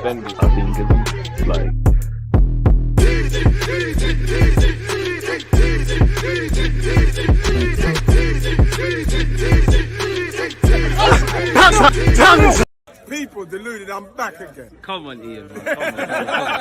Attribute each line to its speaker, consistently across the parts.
Speaker 1: defenders, I think, it's like.
Speaker 2: People deluded, I'm back again.
Speaker 3: Come on, Ian. Come on.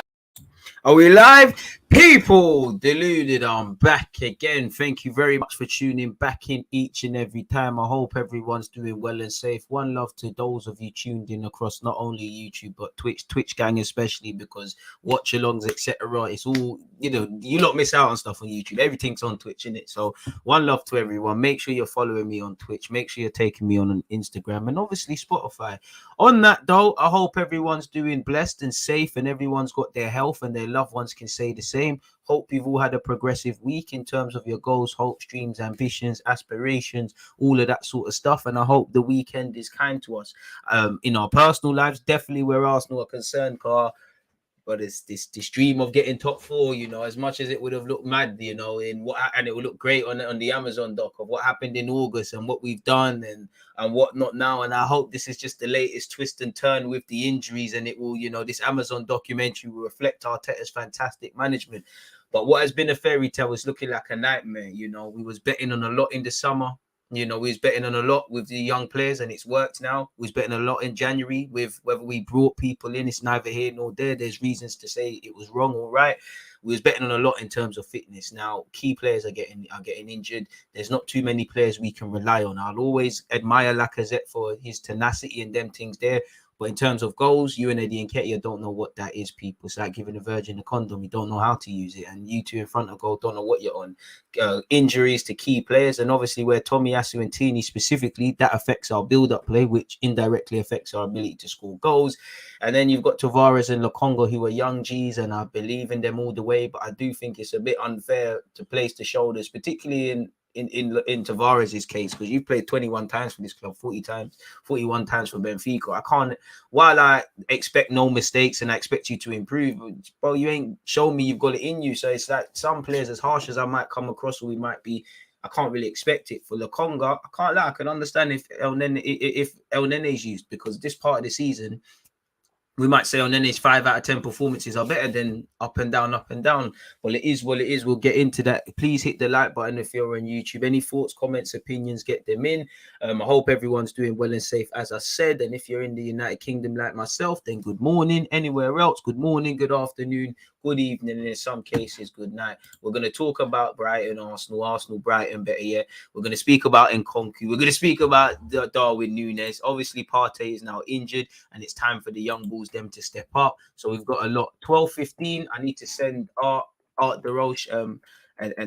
Speaker 3: Are we live? People deluded, I'm back again. Thank you very much for tuning back in each and every time. I hope everyone's doing well and safe. One love to those of you tuned in across not only YouTube but Twitch gang especially, because watch alongs, etc. It's all, you know, you lot miss out on stuff on YouTube. Everything's on Twitch, innit? So one love to everyone. Make sure you're following me on Twitch. Make sure you're taking me on Instagram and obviously Spotify. On that though, I hope everyone's doing blessed and safe and everyone's got their health and their loved ones can say the same. Hope you've all had a progressive week in terms of your goals, hopes, dreams, ambitions, aspirations, all of that sort of stuff. And I hope the weekend is kind to us in our personal lives. Definitely where Arsenal are concerned, Car. But it's this dream of getting top four, you know, as much as it would have looked mad, you know, and it would look great on the Amazon doc of what happened in August and what we've done and whatnot now. And I hope this is just the latest twist and turn with the injuries, and it will, you know, this Amazon documentary will reflect Arteta's fantastic management. But what has been a fairy tale is looking like a nightmare. You know, we was betting on a lot in the summer. You know, we was betting on a lot with the young players and it's worked now. We was betting a lot in January with whether we brought people in. It's neither here nor there. There's reasons to say it was wrong or right. We was betting on a lot in terms of fitness. Now, key players are getting injured. There's not too many players we can rely on. I'll always admire Lacazette for his tenacity and them things there. But in terms of goals, you and Eddie Nketiah don't know what that is, people. It's like giving a virgin a condom. You don't know how to use it. And you two in front of goal don't know what you're on. Injuries to key players. And obviously where Tomiyasu and Tini specifically, that affects our build-up play, which indirectly affects our ability to score goals. And then you've got Tavares and Lokonga, who are young G's, and I believe in them all the way. But I do think it's a bit unfair to place the shoulders, particularly in Tavares' case, because you've played 21 times for this club, 41 times for Benfica. I can't, while I expect no mistakes and I expect you to improve, bro, you ain't shown me you've got it in you. So it's like some players, as harsh as I might come across or we might be, I can't really expect it. For Lokonga, I can't lie, I can understand if El Nene's used, because this part of the season, we might say on Nene's 5 out of 10 performances are better than up and down. Well, it is what it is. We'll get into that. Please hit the like button if you're on YouTube. Any thoughts, comments, opinions, get them in. I hope everyone's doing well and safe, as I said. And if you're in the United Kingdom like myself, then good morning. Anywhere else, good morning, good afternoon, good evening, and in some cases, good night. We're going to talk about Brighton, Arsenal, Brighton, better yet. We're going to speak about Nkunku. We're going to speak about Darwin Nunez. Obviously, Partey is now injured, and it's time for the young bulls them to step up. So we've got a lot. 12:15. I need to send Art the Roche an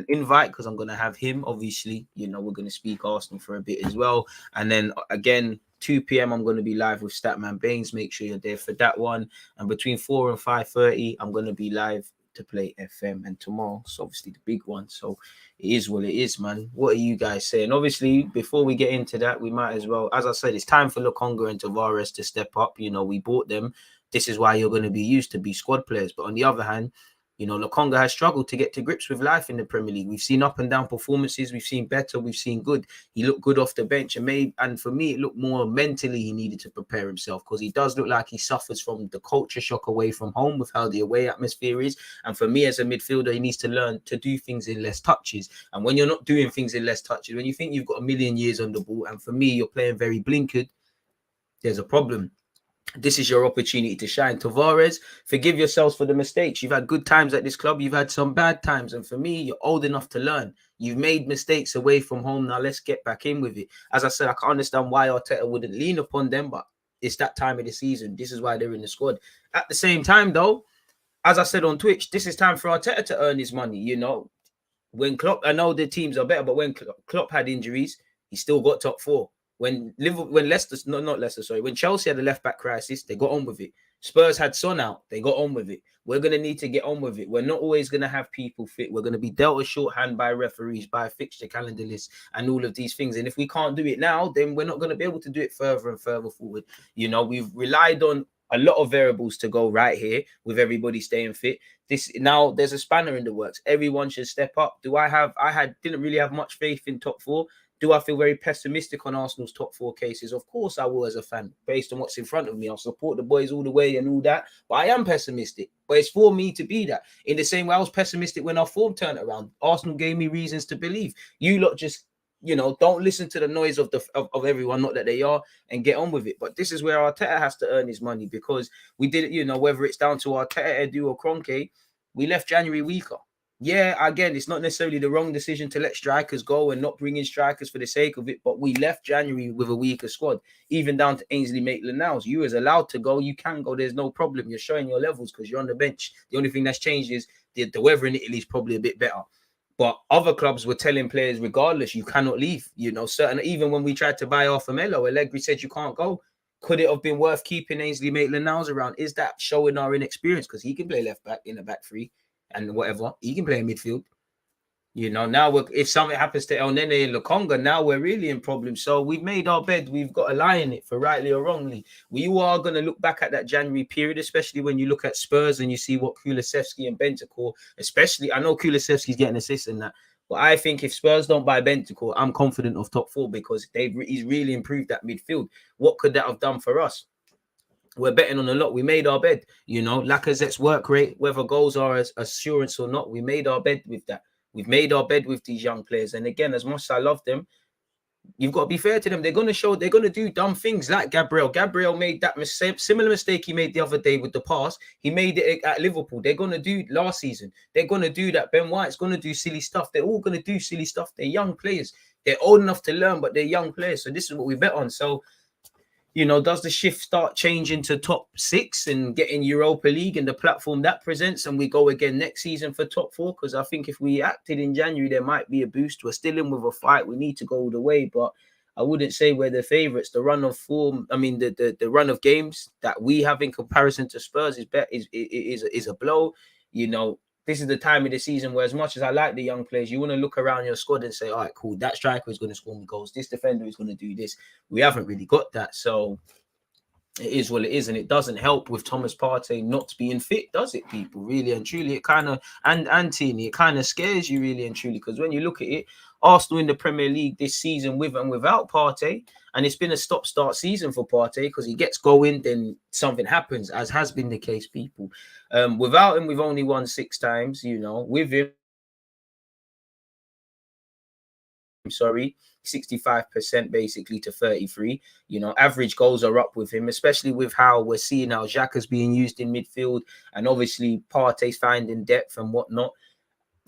Speaker 3: invite, because I'm going to have him. Obviously, you know, we're going to speak Arsenal for a bit as well. And then again, 2 p.m. I'm going to be live with Statman Baines. Make sure you're there for that one. And between 4 and 5:30, I'm going to be live to play FM. And tomorrow's obviously the big one. So it is what it is, man. What are you guys saying? Obviously, before we get into that, we might as well, as I said, it's time for Lokonga and Tavares to step up. You know, we bought them. This is why you're going to be used to be squad players. But on the other hand, you know, Lokonga has struggled to get to grips with life in the Premier League. We've seen up and down performances. We've seen better. We've seen good. He looked good off the bench. And for me, it looked more mentally he needed to prepare himself, because he does look like he suffers from the culture shock away from home with how the away atmosphere is. And for me as a midfielder, he needs to learn to do things in less touches. And when you're not doing things in less touches, when you think you've got a million years on the ball, and for me, you're playing very blinkered, there's a problem. This is your opportunity to shine. Tavares, forgive yourselves for the mistakes. You've had good times at this club. You've had some bad times. And for me, you're old enough to learn. You've made mistakes away from home. Now let's get back in with it. As I said, I can't understand why Arteta wouldn't lean upon them, but it's that time of the season. This is why they're in the squad. At the same time, though, as I said on Twitch, this is time for Arteta to earn his money. You know, when Klopp, I know the teams are better, but when Klopp had injuries, he still got top four. When Chelsea had a left-back crisis, they got on with it. Spurs had Son out, they got on with it. We're going to need to get on with it. We're not always going to have people fit. We're going to be dealt a shorthand by referees, by fixture calendar lists, and all of these things. And if we can't do it now, then we're not going to be able to do it further and further forward. You know, we've relied on a lot of variables to go right here with everybody staying fit. This now there's a spanner in the works. Everyone should step up. Didn't really have much faith in top four. Do I feel very pessimistic on Arsenal's top 4 cases? Of course I will as a fan. Based on what's in front of me, I'll support the boys all the way and all that. But I am pessimistic. But it's for me to be that. In the same way I was pessimistic when our form turned around. Arsenal gave me reasons to believe. You lot just, you know, don't listen to the noise of everyone, not that they are, and get on with it. But this is where Arteta has to earn his money, because we did it, you know, whether it's down to Arteta, Edu or Kroenke, we left January weaker. Yeah, again, it's not necessarily the wrong decision to let strikers go and not bring in strikers for the sake of it, but we left January with a weaker squad, even down to Ainsley Maitland-Niles. You was allowed to go, you can go, there's no problem. You're showing your levels because you're on the bench. The only thing that's changed is the weather in Italy is probably a bit better. But other clubs were telling players, regardless, you cannot leave. You know, certain, even when we tried to buy Arfamelo, Allegri said you can't go. Could it have been worth keeping Ainsley Maitland-Niles around? Is that showing our inexperience? Because he can play left back in the back three and whatever. He can play in midfield. You know, now if something happens to El Nene and Lokonga, now we're really in problems. So we've made our bed. We've got to lie in it, for rightly or wrongly. We are going to look back at that January period, especially when you look at Spurs and you see what Kulusevski and Bentancur, especially, I know Kulusevski's getting assists in that, but I think if Spurs don't buy Bentancur, I'm confident of top 4 because he's really improved that midfield. What could that have done for us? We're betting on a lot. We made our bed, you know, Lacazette's work rate, whether goals are as assurance or not, we made our bed with that. We've made our bed with these young players. And again, as much as I love them, you've got to be fair to them. They're going to do dumb things like Gabriel. Gabriel made that similar mistake he made the other day with the pass. He made it at Liverpool. They're going to do last season. They're going to do that. Ben White's going to do silly stuff. They're all going to do silly stuff. They're young players. They're old enough to learn, but they're young players. So this is what we bet on. So, you know, does the shift start changing to top 6 and getting Europa League and the platform that presents, and we go again next season for top 4? Because I think if we acted in January, there might be a boost. We're still in with a fight. We need to go all the way, but I wouldn't say we're the favourites. The run of form, I mean, the run of games that we have in comparison to Spurs is a blow. You know, this is the time of the season where, as much as I like the young players, you want to look around your squad and say, all right, cool, that striker is going to score me goals. This defender is going to do this. We haven't really got that. So it is what it is. And it doesn't help with Thomas Partey not being fit, does it, people? Really and truly, it kind of, and Tini, it kind of scares you really and truly. Because when you look at it, Arsenal in the Premier League this season with and without Partey, and it's been a stop-start season for Partey because he gets going, then something happens, as has been the case, people. Without him, we've only won 6 times, you know. With him, 65% basically to 33. You know, average goals are up with him, especially with how we're seeing how Xhaka's being used in midfield, and obviously Partey's finding depth and whatnot.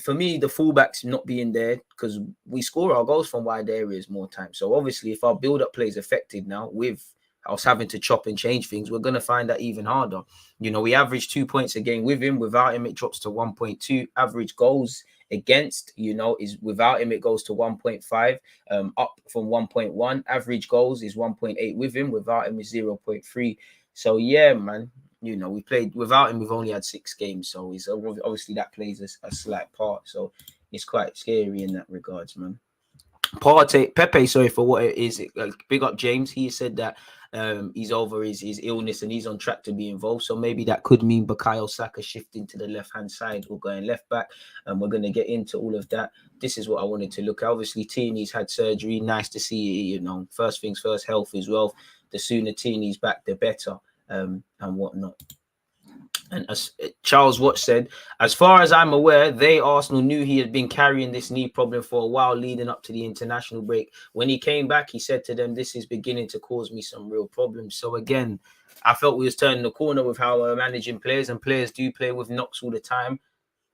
Speaker 3: For me, the fullbacks not being there because we score our goals from wide areas more time. So obviously, if our build-up play is affected now with us having to chop and change things, we're going to find that even harder. You know, we average 2 points a game with him. Without him, it drops to 1.2. Average goals against, you know, is without him, it goes to 1.5, up from 1.1. Average goals is 1.8 with him. Without him is 0.3. So, yeah, man. You know, we played without him. We've only had 6 games, so he's obviously that plays a slight part. So it's quite scary in that regards, man. Pepe, sorry for what it is. Big up James. He said that he's over his illness and he's on track to be involved. So maybe that could mean Bukayo Saka shifting to the left-hand side or going left back. And we're going to get into all of that. This is what I wanted to look at. Obviously, Tini's had surgery. Nice to see, you know, first things first, health as well. The sooner Tini's back, the better. And whatnot. And as Charles Watts said, as far as I'm aware, Arsenal knew he had been carrying this knee problem for a while leading up to the international break. When he came back, he said to them, this is beginning to cause me some real problems. So again, I felt we was turning the corner with how we're managing players, and players do play with knocks all the time.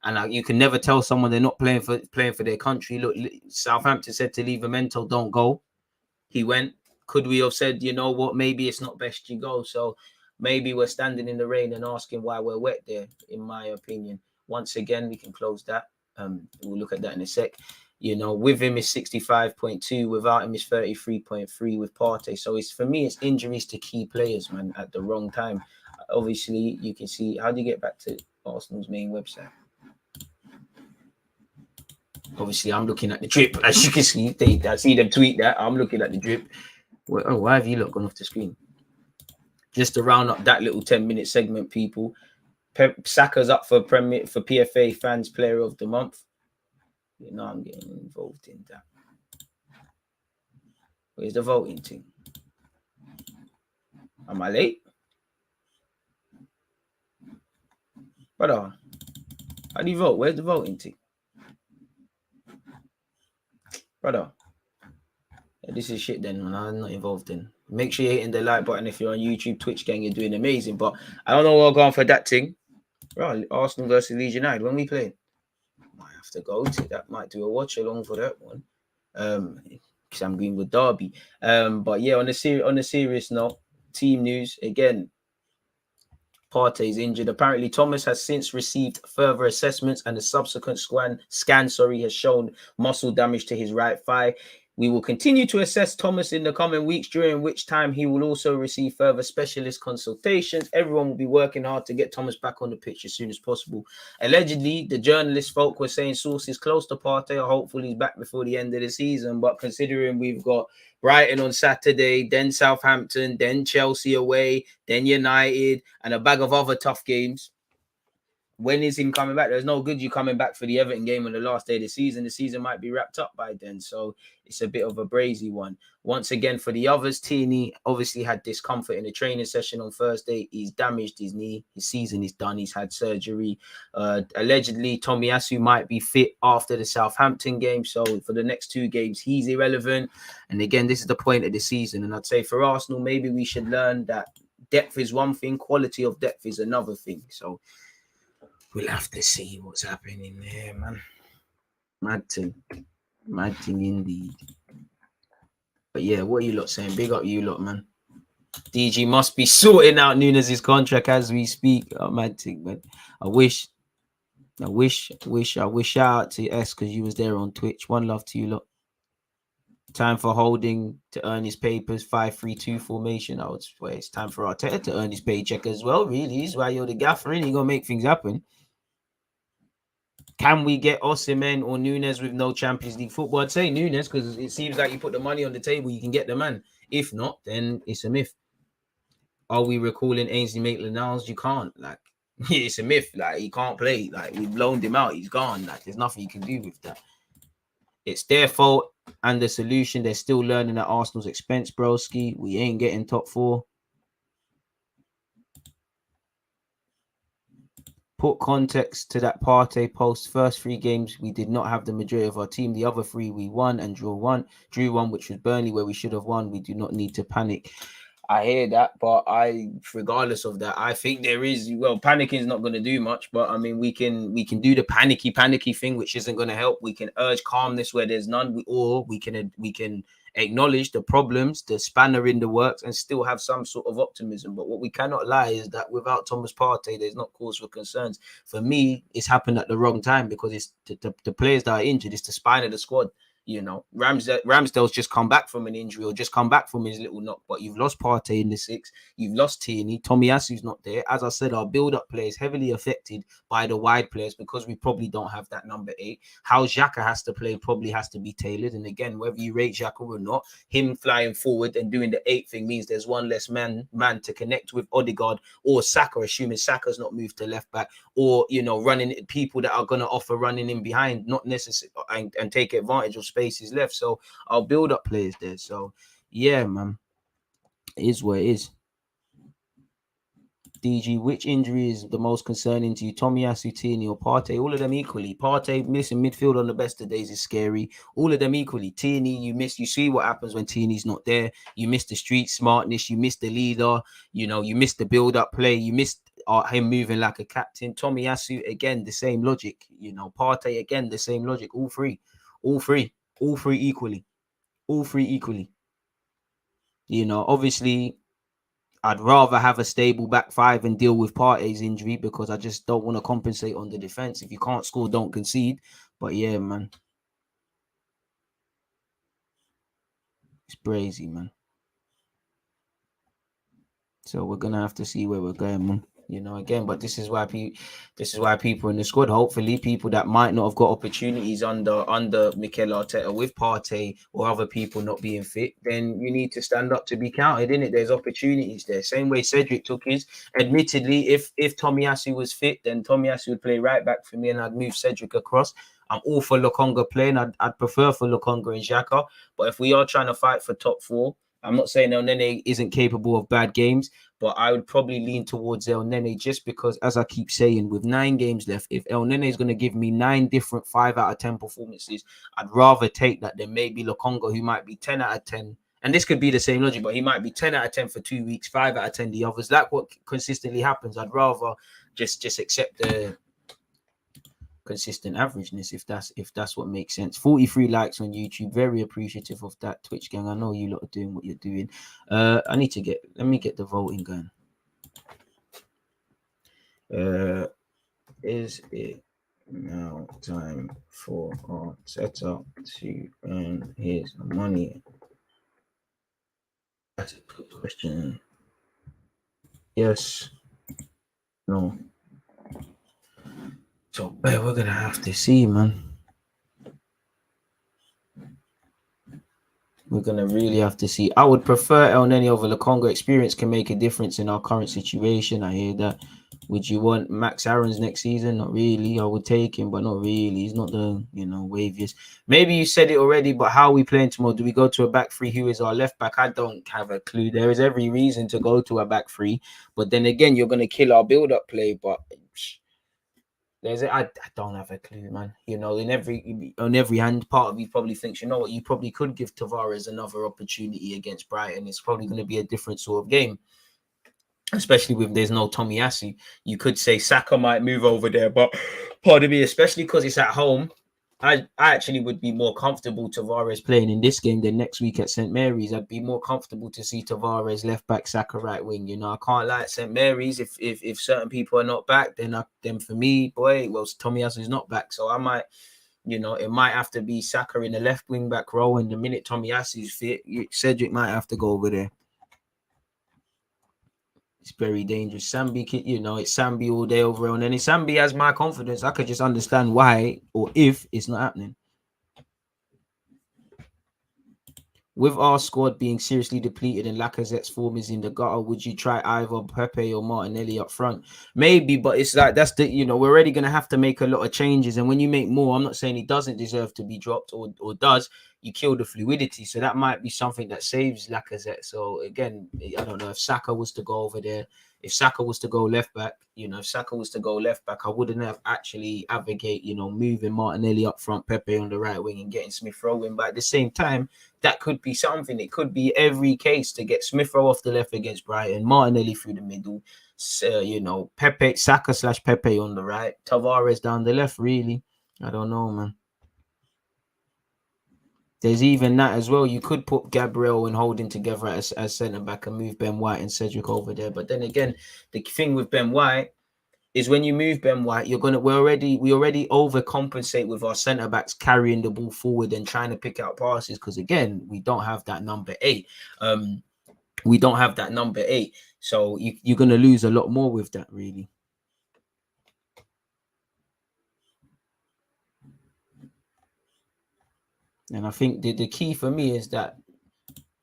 Speaker 3: And you can never tell someone they're not playing for their country. Look, Southampton said to Livramento, don't go. He went. Could we have said, you know what, maybe it's not best you go? So maybe we're standing in the rain and asking why we're wet there, in my opinion. Once again, we can close that. We'll look at that in a sec. You know, with him is 65.2. Without him is 33.3 with Partey. So for me, it's injuries to key players, man, at the wrong time. Obviously, you can see, how do you get back to Arsenal's main website? Obviously, I'm looking at the drip. As you can see, I see them tweet that. I'm looking at the drip. Oh, why have you lot gone off the screen? Just to round up that little 10-minute segment, people. Saka's up for PFA Fans Player of the Month. You know, I'm getting involved in that. Where's the voting thing? Am I late? Brother, how do you vote? Where's the voting thing? Brother, yeah, this is shit then, man. I'm not involved in. Make sure you're hitting the like button if you're on YouTube, Twitch gang, you're doing amazing. But I don't know what I'm going for that thing. Right, Arsenal versus Leeds United. When we play? Might have to go to that. Might do a watch along for that one. Because I'm going with Derby. But yeah, on a serious note, team news again. Partey is injured. Apparently, Thomas has since received further assessments, and the subsequent scan has shown muscle damage to his right thigh. We will continue to assess Thomas in the coming weeks, during which time he will also receive further specialist consultations. Everyone will be working hard to get Thomas back on the pitch as soon as possible. Allegedly, the journalist folk were saying sources close to Partey are hopeful he's back before the end of the season. But considering we've got Brighton on Saturday, then Southampton, then Chelsea away, then United, and a bag of other tough games, when is him coming back? There's no good you coming back for the Everton game on the last day of the season. The season might be wrapped up by then. So it's a bit of a brazy one. Once again, for the others, Tierney obviously had discomfort in the training session on Thursday. He's damaged his knee. His season is done. He's had surgery. Allegedly, Tomiyasu might be fit after the Southampton game. So for the next 2 games, he's irrelevant. And again, this is the point of the season. And I'd say for Arsenal, maybe we should learn that depth is one thing. Quality of depth is another thing. So we'll have to see what's happening there, man. Mad thing indeed. But yeah, what are you lot saying? Big up you lot, man. DG must be sorting out Nunez's contract as we speak. Oh, mad thing, man. I wish. Shout out to S because you was there on Twitch. One love to you lot. Time for Holding to earn his papers. 5-3-2 formation. I would swear it's time for Arteta to earn his paycheck as well. Really, is why you're the gaffer, and you're gonna make things happen. Can we get Osimhen or Nunez with no Champions League football? I'd say Nunez because it seems like you put the money on the table, you can get the man. If not, then it's a myth. Are we recalling Ainsley Maitland-Niles? You can't. Like, it's a myth. Like, he can't play. Like, we've loaned him out. He's gone. Like, there's nothing you can do with that. It's their fault and the solution. They're still learning at Arsenal's expense, broski. We ain't getting top 4. Put context to that Partey post. First 3 games, we did not have the majority of our team. The other 3, we won and drew one, which was Burnley, where we should have won. We do not need to panic. I hear that, but regardless of that, I think there is, well, panicking is not going to do much, but I mean, we can do the panicky thing, which isn't going to help. We can urge calmness where there's none, or we can acknowledge the problems, the spanner in the works, and still have some sort of optimism. But what we cannot lie is that without Thomas Partey, there's not cause for concerns. For me, it's happened at the wrong time because it's the players that are injured. It's the spine of the squad. You know, Ramsdale's just come back from an injury or just come back from his little knock, but you've lost Partey in the 6. You've lost Tierney. Tomiyasu's not there. As I said, our build-up players heavily affected by the wide players because we probably don't have that number 8. How Xhaka has to play probably has to be tailored. And again, whether you rate Xhaka or not, him flying forward and doing the 8 thing means there's one less man to connect with Odegaard or Saka, assuming Saka's not moved to left back, or, you know, running people that are going to offer running in behind, not necessarily, and take advantage of spaces left. So I'll build up players there. So yeah, man, it is what it is. DG, which injury is the most concerning to you? Tomiyasu, Tierney, or Partey? All of them equally. Partey missing midfield on the best of days is scary. All of them equally. Tierney, you see what happens when Tierney's not there. You miss the street smartness. You miss the leader. You know, you miss the build-up play. You miss him moving like a captain. Tomiyasu, again, the same logic. You know, Partey, again, the same logic. All three equally. You know, obviously, I'd rather have a stable back 5 and deal with Partey's injury because I just don't want to compensate on the defense. If you can't score, don't concede. But yeah, man, it's crazy, man. So we're gonna have to see where we're going, man. You know, again, but this is why people in the squad, hopefully people that might not have got opportunities under Mikel Arteta with Partey or other people not being fit, then you need to stand up to be counted, innit? There's opportunities there. Same way Cedric took his. Admittedly, if Tomiyasu was fit, then Tomiyasu would play right back for me and I'd move Cedric across. I'm all for Lokonga playing. I'd prefer for Lokonga and Xhaka. But if we are trying to fight for top 4, I'm not saying El Nene isn't capable of bad games, but I would probably lean towards El Nene just because, as I keep saying, with 9 games left, if El Nene is going to give me 9 different 5 out of 10 performances, I'd rather take that than maybe Lokonga, who might be 10 out of 10. And this could be the same logic, but he might be 10 out of 10 for 2 weeks, 5 out of 10 the others. Like what consistently happens. I'd rather just accept the consistent averageness, if that's what makes sense. 43 likes on YouTube, very appreciative of that. Twitch gang, I know you lot are doing what you're doing. Let me get the voting going. Is it now time for our setup to earn his money? That's a good question. Yes, no. So we're gonna have to see, man. We're gonna really have to see. I would prefer El Nene over Lokonga. Experience can make a difference in our current situation. I hear that. Would you want Max Aarons next season? Not really. I would take him, but not really. He's not the waviest. Maybe you said it already, but how are we playing tomorrow? Do we go to a back 3? Who is our left back? I don't have a clue. There is every reason to go to a back 3, but then again, you're gonna kill our build-up play. But I don't have a clue, man. On every hand, part of you probably thinks, you know what, you probably could give Tavares another opportunity against Brighton. It's probably going to be a different sort of game, especially with there's no Tomiyasu. You could say Saka might move over there, but pardon me, especially because it's at home, I actually would be more comfortable Tavares playing in this game than next week at St. Mary's. I'd be more comfortable to see Tavares left back, Saka right wing. I can't lie at St. Mary's. If certain people are not back, then for me, Tomiyasu is not back, so I might, it might have to be Saka in the left wing back row. And the minute Tomiyasu's fit, Cedric might have to go over there. It's very dangerous. Sambi, it's Sambi all day over on. And if Sambi has my confidence, I could just understand why or if it's not happening. With our squad being seriously depleted and Lacazette's form is in the gutter, would you try either Pepe or Martinelli up front? Maybe, but it's like that's the we're already gonna have to make a lot of changes. And when you make more, I'm not saying he doesn't deserve to be dropped or does, you kill the fluidity. So that might be something that saves Lacazette. So again, I don't know if Saka was to go over there. If Saka was to go left back, I wouldn't have actually advocate, moving Martinelli up front, Pepe on the right wing and getting Smith Rowe in. But at the same time, that could be something. It could be every case to get Smith Rowe off the left against Brighton, Martinelli through the middle, Pepe, Saka / Pepe on the right, Tavares down the left, really. I don't know, man. There's even that as well. You could put Gabriel and Holding together as centre back and move Ben White and Cedric over there. But then again, the thing with Ben White is when you move Ben White, we already overcompensate with our centre backs carrying the ball forward and trying to pick out passes because again, we don't have that number 8. So you're gonna lose a lot more with that, really. And I think the key for me is that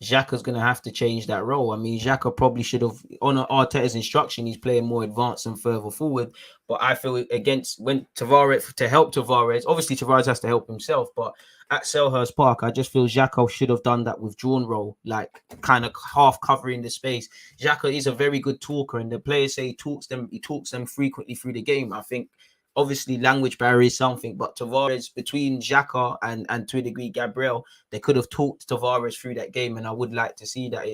Speaker 3: Xhaka's going to have to change that role. I mean, Xhaka probably should have, on Arteta's instruction, he's playing more advanced and further forward. But I feel when Tavares, to help Tavares, obviously Tavares has to help himself, but at Selhurst Park, I just feel Xhaka should have done that withdrawn role, like kind of half covering the space. Xhaka is a very good talker, and the players say he talks them frequently through the game. I think obviously language barrier is something, but Tavares, between Xhaka and to a degree Gabriel, they could have talked Tavares through that game, and I would like to see that.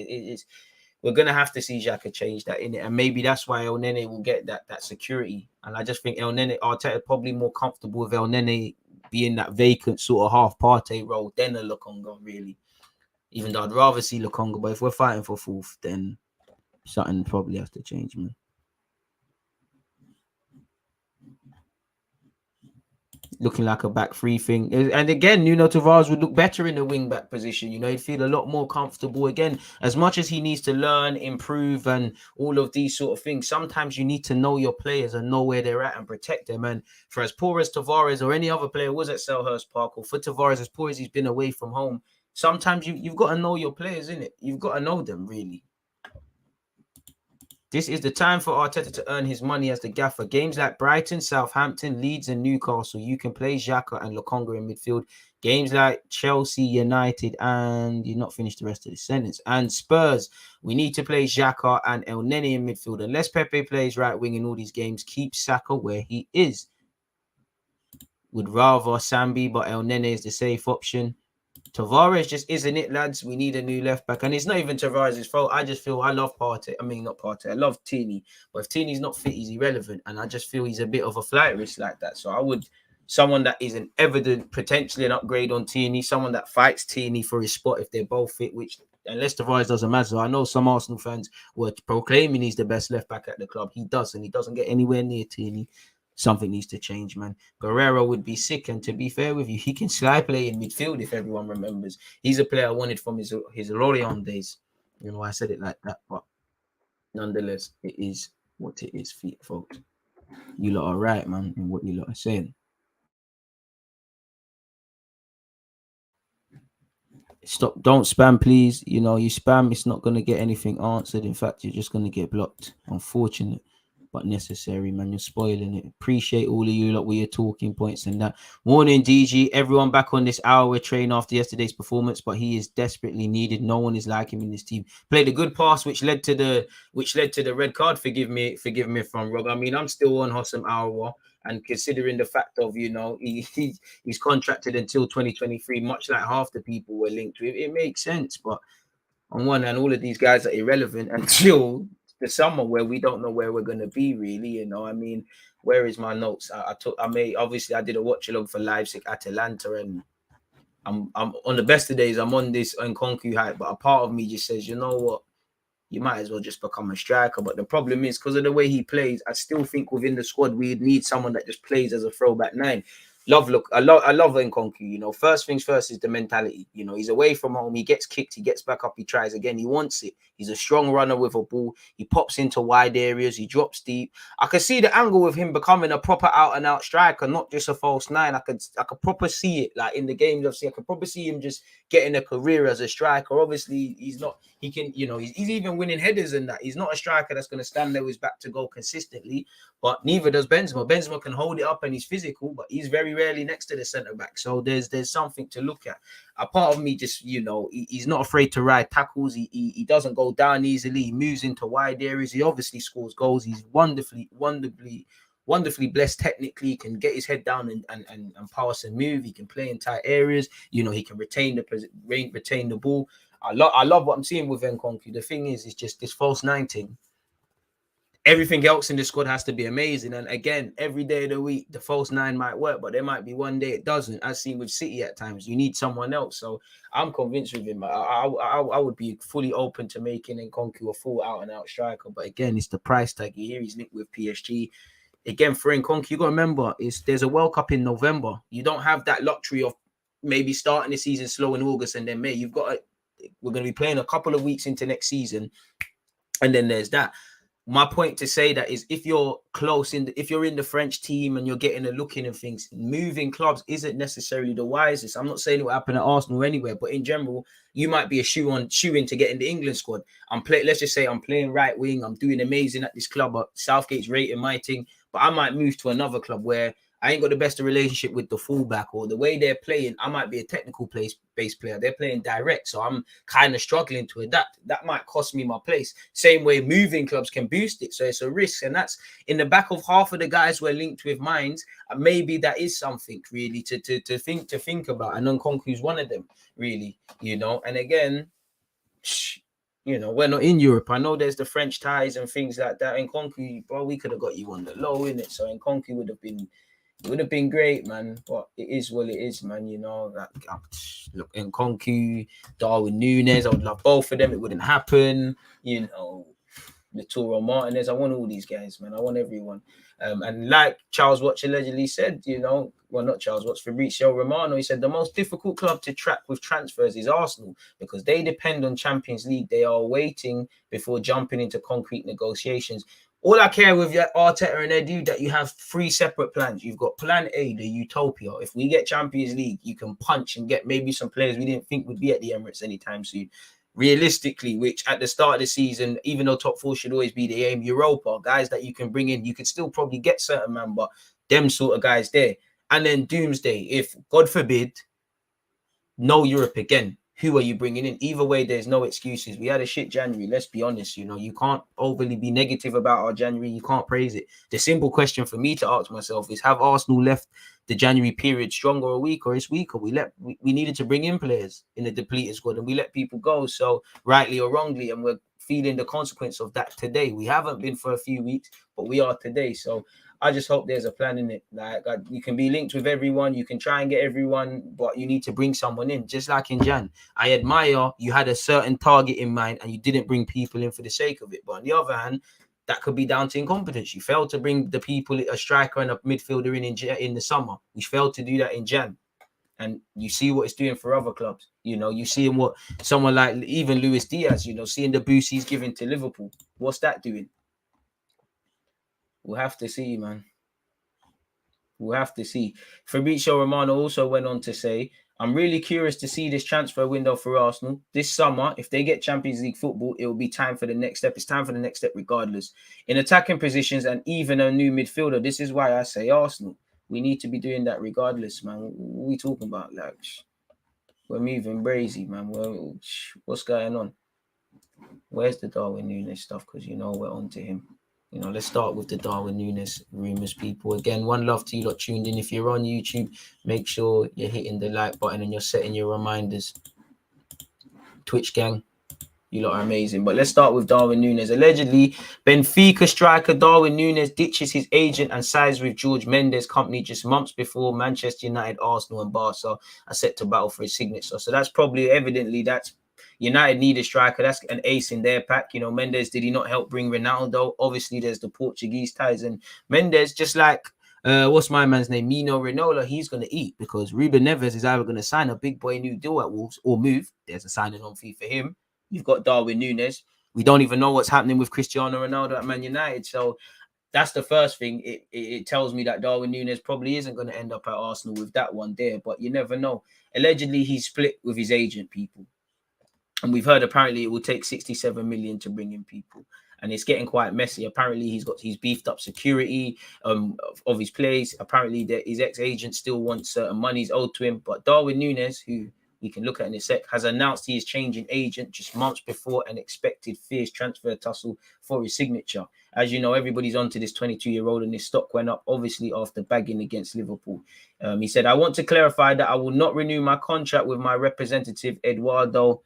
Speaker 3: We're going to have to see Xhaka change that in it, and maybe that's why El Nene will get that security. And I just think Arteta probably more comfortable with El Nene being that vacant sort of half Partey role than a Lokonga, really. Even though I'd rather see Lokonga, but if we're fighting for 4th, then something probably has to change, man. Looking like a back 3 thing. And again, Tavares would look better in the wing back position. He'd feel a lot more comfortable. Again, as much as he needs to learn, improve, and all of these sort of things, sometimes you need to know your players and know where they're at and protect them. And for as poor as Tavares or any other player was at Selhurst Park, or for Tavares, as poor as he's been away from home, sometimes you've got to know your players, innit? You've got to know them, really. This is the time for Arteta to earn his money as the gaffer. Games like Brighton, Southampton, Leeds and Newcastle, you can play Xhaka and Lokonga in midfield. Games like Chelsea, United, and you're not finished the rest of the sentence. And Spurs, we need to play Xhaka and El Neni in midfield. Unless Pepe plays right wing in all these games, keep Saka where he is. Would rather Sambi, but El Nene is the safe option. Tavares just isn't it, lads. We need a new left back. And it's not even Tavares' fault. I just feel I love Partey. I mean, not Partey. I love Tini. But if Tini's not fit, he's irrelevant. And I just feel he's a bit of a flight risk like that. So I would, someone that is an evident, potentially an upgrade on Tini, someone that fights Tini for his spot if they're both fit, which unless Tavares doesn't matter. I know some Arsenal fans were proclaiming he's the best left back at the club. He doesn't. He doesn't get anywhere near Tini. Something needs to change, man. Guerrero would be sick, and to be fair with you, he can slide play in midfield if everyone remembers. He's a player I wanted from his Lorient days. You know, I said it like that, but nonetheless, it is what it is, folks. You lot are right, man, in what you lot are saying. Stop, don't spam, please. You know, you spam, it's not going to get anything answered. In fact, you're just going to get blocked. Unfortunate, but necessary, man. You're spoiling it. Appreciate all of you lot with your talking points and that. Morning, DG. Everyone back on this hour train after yesterday's performance, but he is desperately needed. No one is like him in this team. Played a good pass, which led to the red card. Forgive me if I'm wrong. I mean, I'm still on Hossam AOUAR. And considering the fact of, you know, he's contracted until 2023, much like half the people were linked with, it makes sense. But on one hand, all of these guys are irrelevant until the summer where we don't know where we're going to be, really. You know, I mean, where is my notes? I did a watch along for Leipzig, Atalanta, and I'm on the best of days. I'm on this Nkunku hype, but a part of me just says, you know what? You might as well just become a striker. But the problem is, because of the way he plays, I still think within the squad we need someone that just plays as a throwback nine. I love Nkunku. You know, first things first is the mentality. You know, he's away from home. He gets kicked. He gets back up. He tries again. He wants it. He's a strong runner with a ball. He pops into wide areas. He drops deep. I could see the angle with him becoming a proper out-and-out striker, not just a false nine. I could proper see it, like in the games I've seen. I could probably see him just getting a career as a striker. Obviously, he's not. He can, you know, he's even winning headers and that. He's not a striker that's going to stand there with his back to goal consistently, but neither does Benzema. Benzema can hold it up and he's physical, but he's very rarely next to the centre back. So there's something to look at. A part of me just, you know, he's not afraid to ride tackles. He doesn't go down easily. He moves into wide areas. He obviously scores goals. He's wonderfully blessed technically. He can get his head down and pass and move. He can play in tight areas. You know, he can retain the ball. I love what I'm seeing with Nkunku. The thing is just this false 19. Everything else in the squad has to be amazing. And again, every day of the week, the false nine might work, but there might be one day it doesn't. As seen with City at times, you need someone else. So I'm convinced with him. I would be fully open to making Nkunku a full out-and-out striker. But again, it's the price tag here. He's linked with PSG. Again, for Nkunku, you got to remember, there's a World Cup in November. You don't have that luxury of maybe starting the season slow in August and then May. We're going to be playing a couple of weeks into next season, and then there's that. My point to say that is, if you're if you're in the French team and you're getting a look in and things, moving clubs isn't necessarily the wisest. I'm not saying it will happen at Arsenal or anywhere, but in general, you might be a shoe in to get in the England squad. Let's just say I'm playing right wing. I'm doing amazing at this club, but Southgate's rating my thing, but I might move to another club where I ain't got the best relationship with the fullback, or the way they're playing. I might be a technical based player. They're playing direct, so I'm kind of struggling to adapt. That might cost me my place. Same way moving clubs can boost it, so it's a risk, and that's in the back of half of the guys we're linked with minds. Maybe that is something really to think about, and Nkunku's one of them, really, you know. And again, you know, we're not in Europe. I know there's the French ties and things like that. Nkunku, bro, we could have got you on the low in it, so Nkunku would have been great, man. But it is what it is, man. You know, look, Nkunku, Darwin Nunez, I would love both of them. It wouldn't happen. You know, Lautaro Martinez. I want all these guys, man. I want everyone. And like Charles Watch allegedly said, you know, well, not Charles Watch, Fabrizio Romano, he said the most difficult club to track with transfers is Arsenal, because they depend on Champions League. They are waiting before jumping into concrete negotiations. All I care with Arteta and Edu, that you have 3 separate plans. You've got plan A, the utopia. If we get Champions League, you can punch and get maybe some players we didn't think would be at the Emirates anytime soon. realistically, which at the start of the season, even though top four should always be the aim, Europa, guys that you can bring in, you could still probably get certain man, but them sort of guys there. And then doomsday, if God forbid, no Europe again, who are you bringing in? Either way, there's no excuses. We had a shit January. Let's be honest. You know, you can't overly be negative about our January. You can't praise it. The simple question for me to ask myself is: have Arsenal left the January period stronger or weaker? It's weaker. We needed to bring in players in the depleted squad, and we let people go. So rightly or wrongly, and we're feeling the consequence of that today. We haven't been for a few weeks, but we are today. So I just hope there's a plan in it. Like, you can be linked with everyone, you can try and get everyone, but you need to bring someone in. Just like in Jan, I admire you had a certain target in mind and you didn't bring people in for the sake of it. But on the other hand, that could be down to incompetence. You failed to bring the people, a striker and a midfielder in the summer. We failed to do that in Jan. And you see what it's doing for other clubs. You know, you see what someone like even Luis Diaz, you know, seeing the boost he's giving to Liverpool. What's that doing? We'll have to see, man. We'll have to see. Fabrizio Romano also went on to say, I'm really curious to see this transfer window for Arsenal. This summer, if they get Champions League football, it will be time for the next step. It's time for the next step regardless. In attacking positions and even a new midfielder, this is why I say Arsenal. We need to be doing that regardless, man. What are we talking about? Like, we're moving crazy, man. What's going on? Where's the Darwin Nunez stuff? Because, you know, we're on to him. You know, let's start with the Darwin Nunez rumours, people. Again, one love to you lot tuned in. If you're on YouTube, make sure you're hitting the like button and you're setting your reminders. Twitch gang, you lot are amazing. But let's start with Darwin Nunez. Allegedly, Benfica striker Darwin Nunez ditches his agent and signs with Jorge Mendes' company just months before Manchester United, Arsenal and Barca are set to battle for his signature. So that's probably, evidently, that's United need a striker. That's an ace in their pack. You know, Mendes, did he not help bring Ronaldo? Obviously, there's the Portuguese ties. And Mendes, just like, what's my man's name? Mino Raiola, he's going to eat because Ruben Neves is either going to sign a big boy new deal at Wolves or move. There's a signing on fee for him. You've got Darwin Nunez. We don't even know what's happening with Cristiano Ronaldo at Man United. So that's the first thing. It tells me that Darwin Nunez probably isn't going to end up at Arsenal with that one there. But you never know. Allegedly, he's split with his agent, people. And we've heard apparently it will take 67 million to bring in people. And it's getting quite messy. Apparently, he's beefed up security of his place. Apparently, his ex-agent still wants certain monies owed to him. But Darwin Nunez, who we can look at in a sec, has announced he is changing agent just months before an expected fierce transfer tussle for his signature. As you know, everybody's onto this 22-year-old and his stock went up, obviously, after bagging against Liverpool. He said, I want to clarify that I will not renew my contract with my representative, Eduardo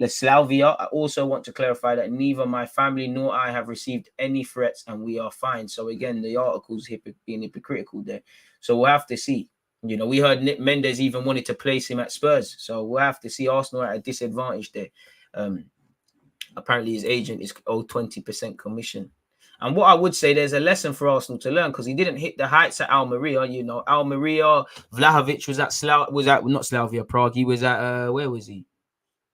Speaker 3: Leslavia. I also want to clarify that neither my family nor I have received any threats and we are fine. So again, the article's being hypocritical there. So we'll have to see. You know, we heard Nick Mendes even wanted to place him at Spurs. So we'll have to see. Arsenal at a disadvantage there. Apparently his agent is owed 20% commission. And what I would say, there's a lesson for Arsenal to learn because he didn't hit the heights at Almeria. You know, Almeria, Vlahovic was at not Slavia Prague. He was at where was he?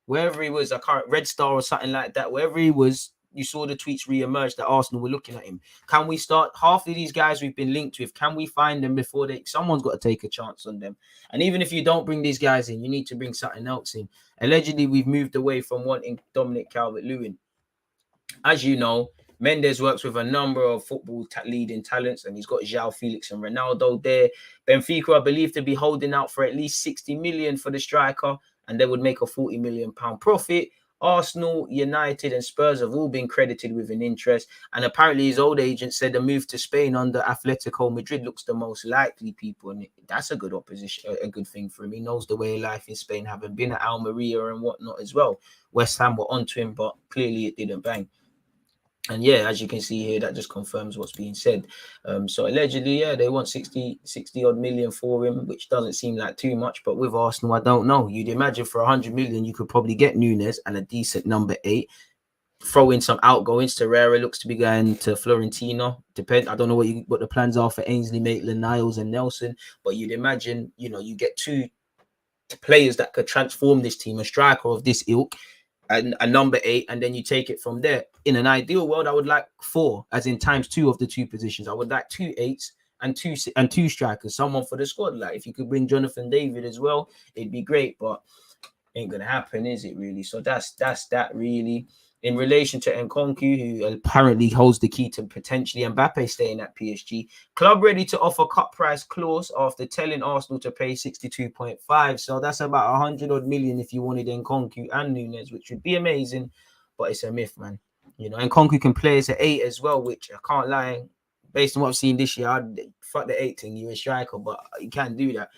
Speaker 3: Wherever he was, I can't, Red Star or something like that. Wherever he was, you saw the tweets re-emerge that Arsenal were looking at him. Can we start half of these guys we've been linked with? Can we find them before someone's got to take a chance on them? And even if you don't bring these guys in, you need to bring something else in. Allegedly, we've moved away from wanting Dominic Calvert-Lewin. As you know, Mendes works with a number of football leading talents, and he's got João Felix and Ronaldo there. Benfica are believed to be holding out for at least 60 million for the striker, and they would make a £40 million profit. Arsenal, United and Spurs have all been credited with an interest. And apparently his old agent said the move to Spain under Atletico Madrid looks the most likely, people. And that's a good a good thing for him. He knows the way of life in Spain, having been at Almeria and whatnot as well. West Ham were onto him, but clearly it didn't bang. And yeah, as you can see here, that just confirms what's being said. So allegedly, yeah, they want 60 odd million for him, which doesn't seem like too much. But with Arsenal, I don't know. You'd imagine for 100 million, you could probably get Nunez and a decent number 8. Throw in some outgoings. Torreira looks to be going to Fiorentina. I don't know what the plans are for Ainsley, Maitland-Niles and Nelson. But you'd imagine, you know, you get 2 players that could transform this team, a striker of this ilk, and a number 8, and then you take it from there. In an ideal world, I would like 4, as in times 2 of the 2 positions. I would like 2 8s and two strikers, someone for the squad. Like if you could bring Jonathan David as well, it'd be great. But ain't gonna happen, is it really? So that's that really. In relation to Nkunku, who apparently holds the key to potentially Mbappe staying at PSG, club ready to offer cut price clause after telling Arsenal to pay 62.5. So that's about 100 odd million if you wanted Nkunku and Nunez, which would be amazing, but it's a myth, man. You know, Nkunku can play as an 8 as well, which I can't lie. Based on what I've seen this year, I'd fuck the 8 thing, you're a striker, but you can't do that.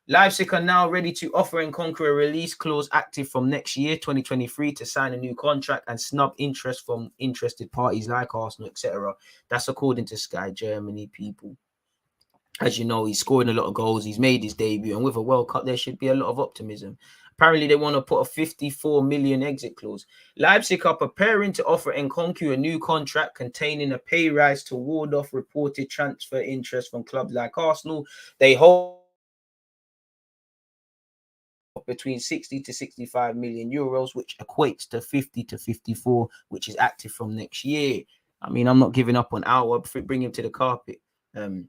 Speaker 3: Leipzig are now ready to offer Nkunku a release clause active from next year, 2023, to sign a new contract and snub interest from interested parties like Arsenal, etc. That's according to Sky Germany, people. As you know, he's scoring a lot of goals. He's made his debut, and with a World Cup, there should be a lot of optimism. Apparently, they want to put a 54 million exit clause. Leipzig are preparing to offer Nkunku a new contract containing a pay rise to ward off reported transfer interest from clubs like Arsenal. They hold between 60 to 65 million euros, which equates to 50 to 54, which is active from next year. I mean, I'm not giving up on AOUAR, bring him to the carpet.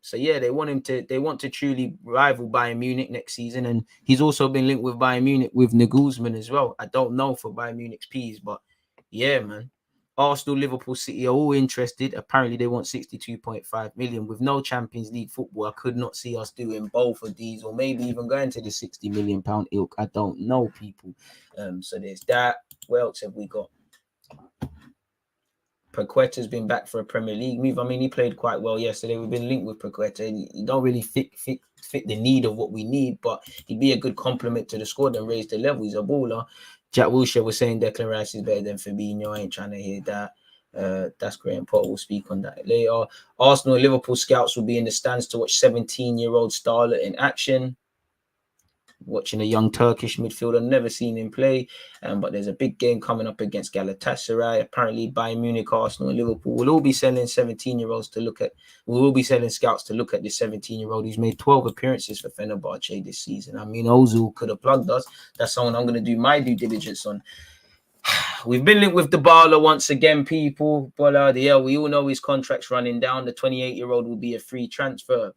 Speaker 3: So yeah, they want to truly rival Bayern Munich next season, and he's also been linked with Bayern Munich with Nagelsmann as well. I don't know for Bayern Munich's P's, but yeah, man. Arsenal, Liverpool, City are all interested. Apparently, they want 62.5 million. With no Champions League football, I could not see us doing both of these, or maybe even going to the 60 million pound ilk. I don't know, people. So there's that. What else have we got? Paqueta's been back for a Premier League move. I mean, he played quite well yesterday. We've been linked with Paqueta. He don't really fit the need of what we need, but he'd be a good complement to the squad and raise the level. He's a baller. Jack Wilshere was saying Declan Rice is better than Fabinho. I ain't trying to hear that. That's great, and Potter will speak on that later. Arsenal and Liverpool scouts will be in the stands to watch 17-year-old Starlet in action. Watching a young Turkish midfielder, never seen him play, but there's a big game coming up against Galatasaray. Apparently, Bayern Munich, Arsenal, and Liverpool will all be selling 17-year-olds to look at. We will be selling scouts to look at this 17-year-old who's made 12 appearances for Fenerbahce this season. I mean, Ozil could have plugged us. That's someone I'm going to do my due diligence on. We've been linked with Dybala once again, people. But we all know his contract's running down. The 28-year-old will be a free transfer.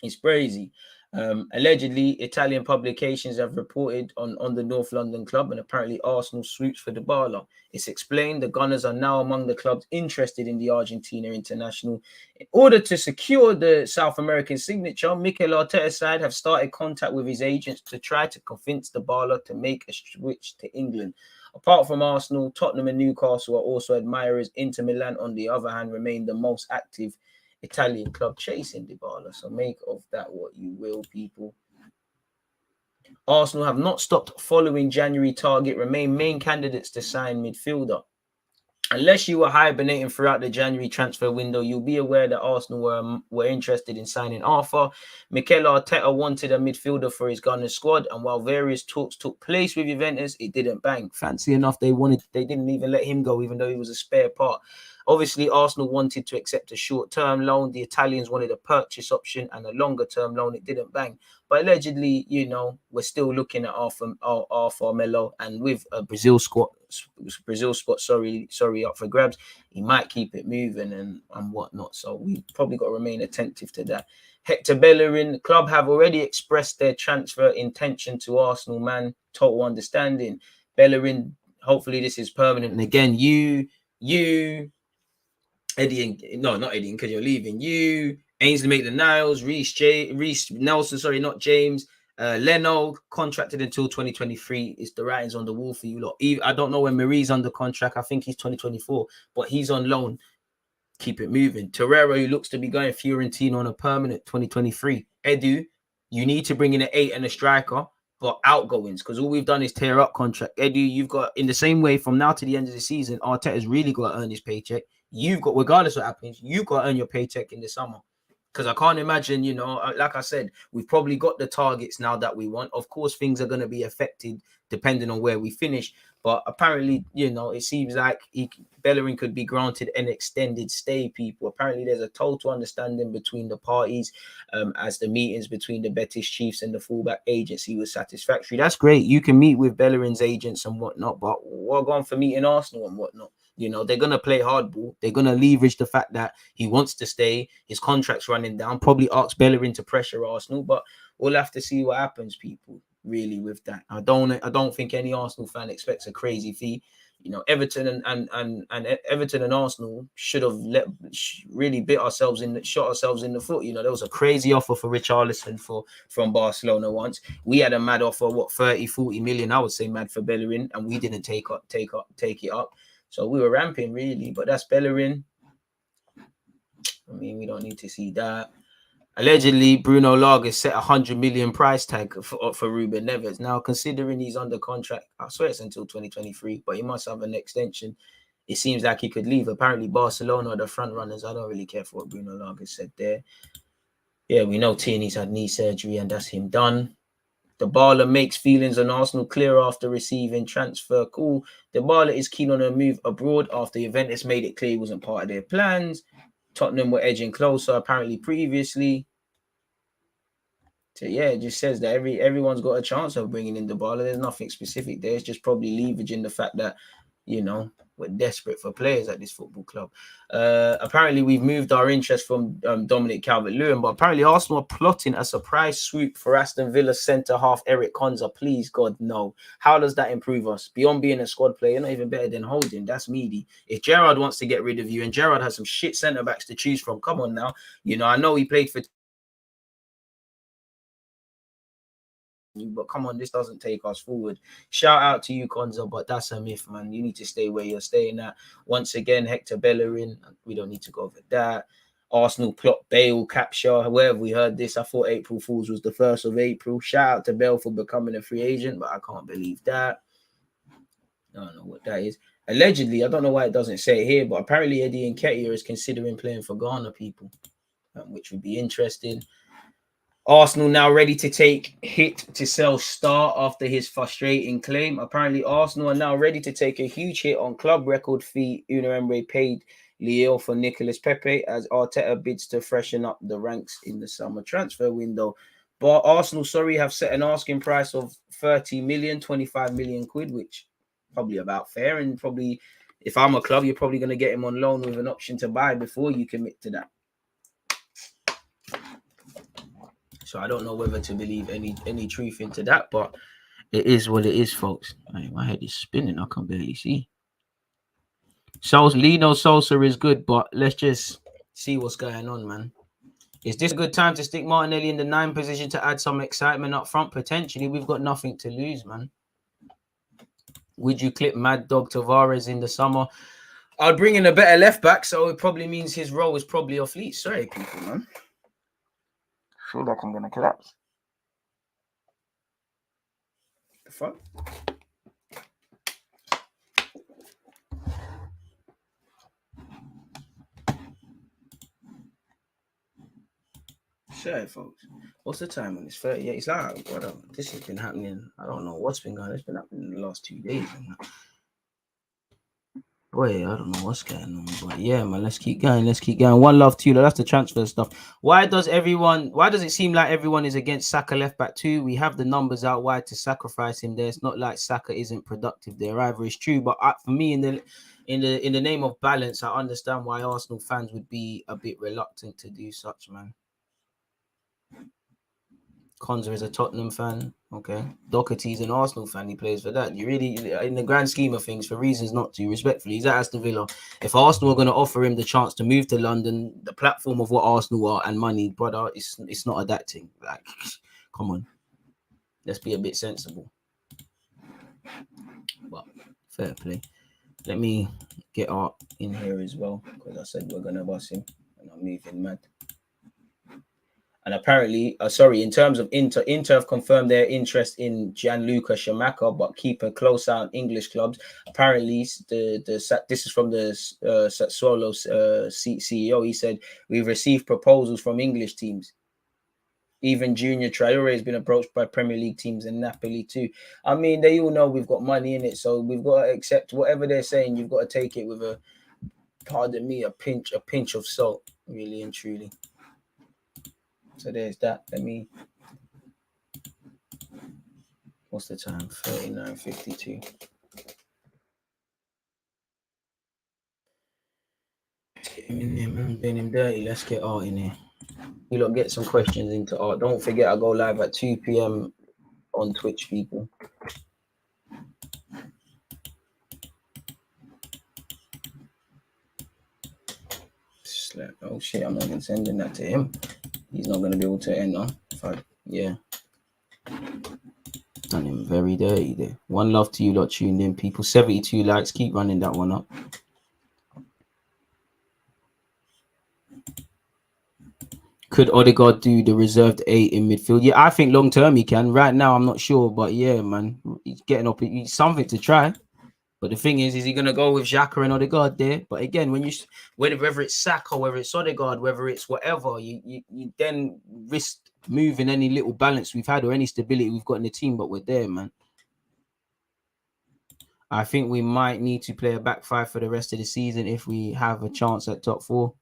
Speaker 3: It's crazy. Allegedly, Italian publications have reported on the North London club, and apparently Arsenal swoops for Dybala. It's explained the Gunners are now among the clubs interested in the Argentina international. In order to secure the South American signature, Mikel Arteta's side have started contact with his agents to try to convince Dybala to make a switch to England. Apart from Arsenal, Tottenham and Newcastle are also admirers. Inter Milan, on the other hand, remain the most active Italian club chasing Dybala. So make of that what you will, people. Arsenal have not stopped following January target, remain main candidates to sign midfielder. Unless you were hibernating throughout the January transfer window, you'll be aware that Arsenal were interested in signing Arthur. Mikel Arteta wanted a midfielder for his Gunners squad, and while various talks took place with Juventus, it didn't bang. Fancy enough, they didn't even let him go, even though he was a spare part. Obviously, Arsenal wanted to accept a short-term loan. The Italians wanted a purchase option and a longer-term loan. It didn't bang. But allegedly, you know, we're still looking at Arthur Melo, and with a Brazil spot, up for grabs, he might keep it moving and whatnot. So we probably got to remain attentive to that. Hector Bellerin, the club have already expressed their transfer intention to Arsenal, man. Total understanding. Bellerin, hopefully this is permanent. And again, not Eddie, because you're leaving. You, Ainsley Maitland-Niles, Reece Nelson, not James. Leno, contracted until 2023. Is the writings on the wall for you lot. I don't know when Marie's under contract. I think he's 2024, but he's on loan. Keep it moving. Torreira, who looks to be going Fiorentina on a permanent 2023. Edu, you need to bring in an 8 and a striker, but outgoings, because all we've done is tear up contract. Edu, you've got, in the same way, from now to the end of the season, Arteta's really got to earn his paycheck. You've got, regardless of what happens, you've got to earn your paycheck in the summer. Because I can't imagine, you know, like I said, we've probably got the targets now that we want. Of course, things are going to be affected depending on where we finish. But apparently, you know, it seems like Bellerin could be granted an extended stay, people. Apparently, there's a total understanding between the parties as the meetings between the Betis Chiefs and the fullback agency was satisfactory. That's great. You can meet with Bellerin's agents and whatnot, but we're going for meeting Arsenal and whatnot. You know, they're going to play hardball. They're going to leverage the fact that he wants to stay. His contract's running down. Probably ask Bellerin to pressure Arsenal, but we'll have to see what happens, people. really with that. I don't think any Arsenal fan expects a crazy fee. You know, Everton and Everton and Arsenal should have really shot ourselves in the foot. You know, there was a crazy offer for Richarlison from Barcelona once. We had a mad offer, 30-40 million, I would say, mad for Bellerin, and we didn't take it up. So we were ramping really, but that's Bellerin. I mean, we don't need to see that. Allegedly, Bruno Lage set 100 million price tag for Ruben Neves. Now, considering he's under contract, I swear it's until 2023, but he must have an extension. It seems like he could leave. Apparently, Barcelona are the front runners. I don't really care for what Bruno Lage said there. Yeah, we know Tierney's had knee surgery, and that's him done. Dybala makes feelings on Arsenal clear after receiving transfer call. Dybala is keen on a move abroad after Juventus made it clear he wasn't part of their plans. Tottenham were edging closer apparently previously. So yeah, it just says that everyone's got a chance of bringing in Dybala. There's nothing specific there. It's just probably leveraging the fact that, you know, we're desperate for players at this football club. Apparently, we've moved our interest from Dominic Calvert-Lewin, but apparently Arsenal are plotting a surprise swoop for Aston Villa centre-half Eric Konsa. Please, God, no. How does that improve us? Beyond being a squad player, you're not even better than Holding. That's meaty. If Gerrard wants to get rid of you, and Gerrard has some shit centre-backs to choose from, come on now. You know, I know he played for... but come on, this doesn't take us forward. Shout out to you, Konsa, but that's a myth, man. You need to stay where you're staying at. Once again, Hector Bellerin, we don't need to go over that. Arsenal plot Bale capture. Where have we heard this? I thought April Fools was the 1st of April. Shout out to Bale for becoming a free agent, but I can't believe that. I don't know what that is. Allegedly, I don't know why it doesn't say it here, but apparently Eddie Nketiah is considering playing for Ghana, people, which would be interesting. Arsenal now ready to take hit to sell Star after his frustrating claim. Apparently, Arsenal are now ready to take a huge hit on club record fee Unai Emery paid Lille for Nicolas Pepe as Arteta bids to freshen up the ranks in the summer transfer window. But Arsenal, have set an asking price of 30 million, 25 million quid, which probably about fair. And probably, if I'm a club, you're probably going to get him on loan with an option to buy before you commit to that. So I don't know whether to believe any truth into that, but it is what it is, folks. Hey, my head is spinning. I can barely see. Lino Sosa is good, but let's just see what's going on, man. Is this a good time to stick Martinelli in the 9 position to add some excitement up front? Potentially, we've got nothing to lose, man. Would you clip Mad Dog Tavares in the summer? I'll bring in a better left back, so it probably means his role is probably off leash. Sorry, people, man. I feel like I'm gonna collapse. The fuck? Sorry, folks. What's the time on this? 38. It's like, this has been happening. I don't know what's been going on. It's been happening in the last 2 days. Boy, I don't know what's going on, but yeah, man, let's keep going. One love to you. That's the transfer stuff. Why does it seem like everyone is against Saka left back too? We have the numbers out wide to sacrifice him there. It's not like Saka isn't productive there either. It's true, but for me, in the name of balance, I understand why Arsenal fans would be a bit reluctant to do such, man. Konsa is a Tottenham fan. Okay. Doherty's an Arsenal fan. He plays for that. You really, in the grand scheme of things, for reasons not to, respectfully, he's at Aston Villa. If Arsenal are going to offer him the chance to move to London, the platform of what Arsenal are and money, brother, it's not adapting. Like, come on. Let's be a bit sensible. But fair play. Let me get Art in here as well, because I said we're going to bust him and I'm moving mad. And apparently, in terms of Inter have confirmed their interest in Gianluca Scamacca, but keep a close eye on English clubs. Apparently, this is from the Sassuolo CEO. He said, we've received proposals from English teams. Even Junior Traore has been approached by Premier League teams and Napoli too. I mean, they all know we've got money in it, so we've got to accept whatever they're saying. You've got to take it with a, pardon me, a pinch of salt, really and truly. So there's that. What's the time? 39:52. Let's get him in there, man. Doing him dirty. Let's get Art in here. You lot get some questions into Art. Don't forget, I go live at 2 p.m. on Twitch, people. Oh shit, I'm not even sending that to him. He's not going to be able to enter. Yeah. Done him very dirty there. One love to you lot tuned in, people. 72 likes. Keep running that one up. Could Odegaard do the reserved 8 in midfield? Yeah, I think long term he can. Right now, I'm not sure. But yeah, man, he's getting up. He's something to try. But the thing is he going to go with Xhaka and Odegaard there? But again, whether it's Saka, whether it's Odegaard, whether it's whatever, you then risk moving any little balance we've had or any stability we've got in the team. But we're there, man. I think we might need to play a back five for the rest of the season if we have a chance at top 4.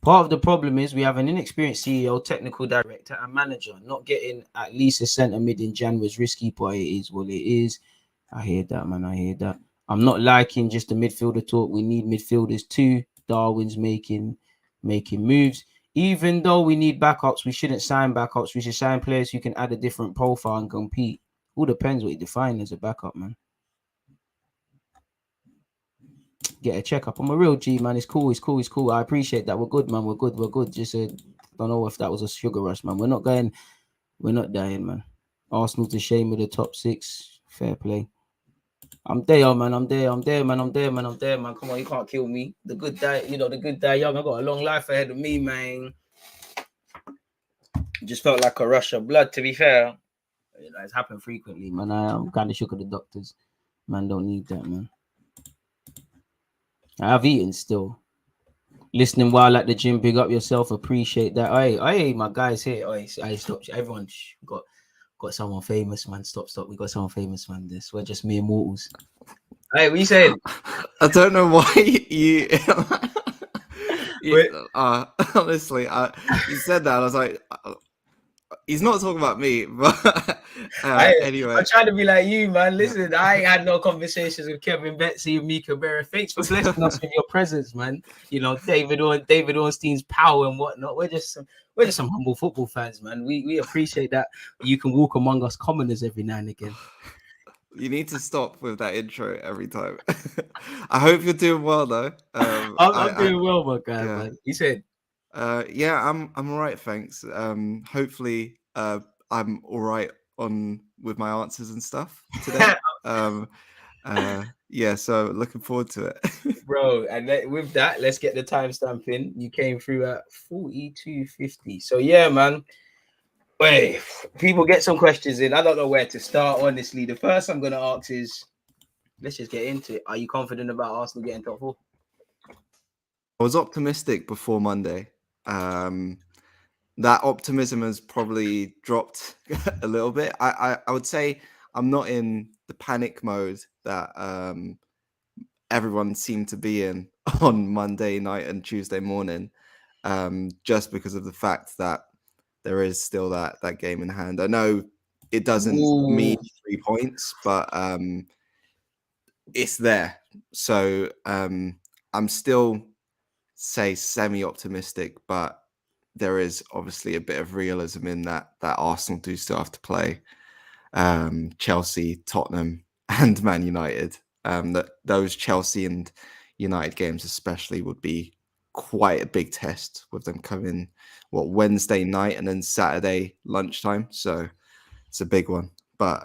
Speaker 3: Part of the problem is we have an inexperienced CEO, technical director, and manager. Not getting at least a centre mid in Jan was risky, but it is what it is. I hear that, man. I hear that. I'm not liking just the midfielder talk. We need midfielders too. Darwin's making moves. Even though we need backups, we shouldn't sign backups. We should sign players who can add a different profile and compete. All depends what you define as a backup, man. Get a checkup. I'm a real G, man. It's cool. I appreciate that. We're good, man. We're good. Just don't know if that was a sugar rush, man. We're not dying, man. Arsenal's the shame of the top 6. Fair play. I'm there, man. I'm there, man. Come on, you can't kill me. The good die young. I got a long life ahead of me, man. Just felt like a rush of blood, to be fair. It's happened frequently, man. I'm kind of shook at the doctors. Man, don't need that, man. I've eaten still. Listening while at the gym, big up yourself. Appreciate that. Hey, my guys here. I stop. Everyone got someone famous, man. Stop. We got someone famous, man. We're just mere mortals. Hey, what you saying?
Speaker 4: I don't know why you honestly, you said that. I was like, he's not talking about me, but anyway.
Speaker 3: I'm trying to be like you, man. Listen, I ain't had no conversations with Kevin Betsy and Mika Berra. Thanks for blessing us with your presence, man. You know, David Ornstein's power and whatnot. We're just some humble football fans, man. We appreciate that you can walk among us commoners every now and again.
Speaker 4: You need to stop with that intro every time. I hope you're doing well, though.
Speaker 3: I'm doing well, my guy, man. You said,
Speaker 4: yeah, I'm all right, thanks. Hopefully, I'm all right with my answers and stuff today. Yeah, so looking forward to it,
Speaker 3: bro. And with that, let's get the timestamp in. You came through at 42:50. So yeah, man. Wait, people get some questions in. I don't know where to start, honestly. The first I'm going to ask is, let's just get into it. Are you confident about Arsenal getting top 4?
Speaker 4: I was optimistic before Monday. That optimism has probably dropped a little bit. I would say I'm not in the panic mode that everyone seemed to be in on Monday night and Tuesday morning, just because of the fact that there is still that game in hand. I know it doesn't mean 3 points, but it's there. So I'm still, say, semi-optimistic, but there is obviously a bit of realism in that Arsenal do still have to play Chelsea, Tottenham, and Man United. That those Chelsea and United games especially would be quite a big test with them coming Wednesday night and then Saturday lunchtime. So it's a big one, but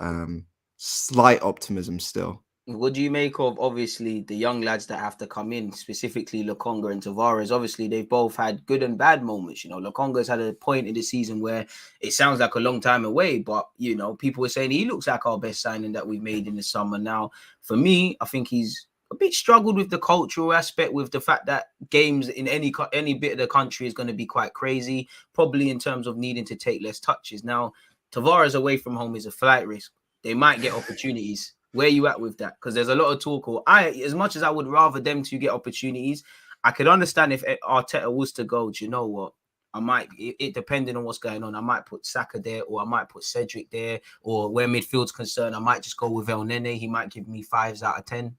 Speaker 4: slight optimism still.
Speaker 3: What do you make of, obviously, the young lads that have to come in, specifically Lokonga and Tavares? Obviously, they've both had good and bad moments. You know, Lokonga's had a point in the season where it sounds like a long time away, but, you know, people were saying he looks like our best signing that we've made in the summer. Now, for me, I think he's a bit struggled with the cultural aspect, with the fact that games in any bit of the country is going to be quite crazy, probably in terms of needing to take less touches. Now, Tavares away from home is a flight risk. They might get opportunities. Where are you at with that? Because there's a lot of talk. As much as I would rather them to get opportunities, I could understand if Arteta was to go, do you know what? I might, it depending on what's going on, I might put Saka there, or I might put Cedric there, or where midfield's concerned, I might just go with El Nene. He might give me 5s out of 10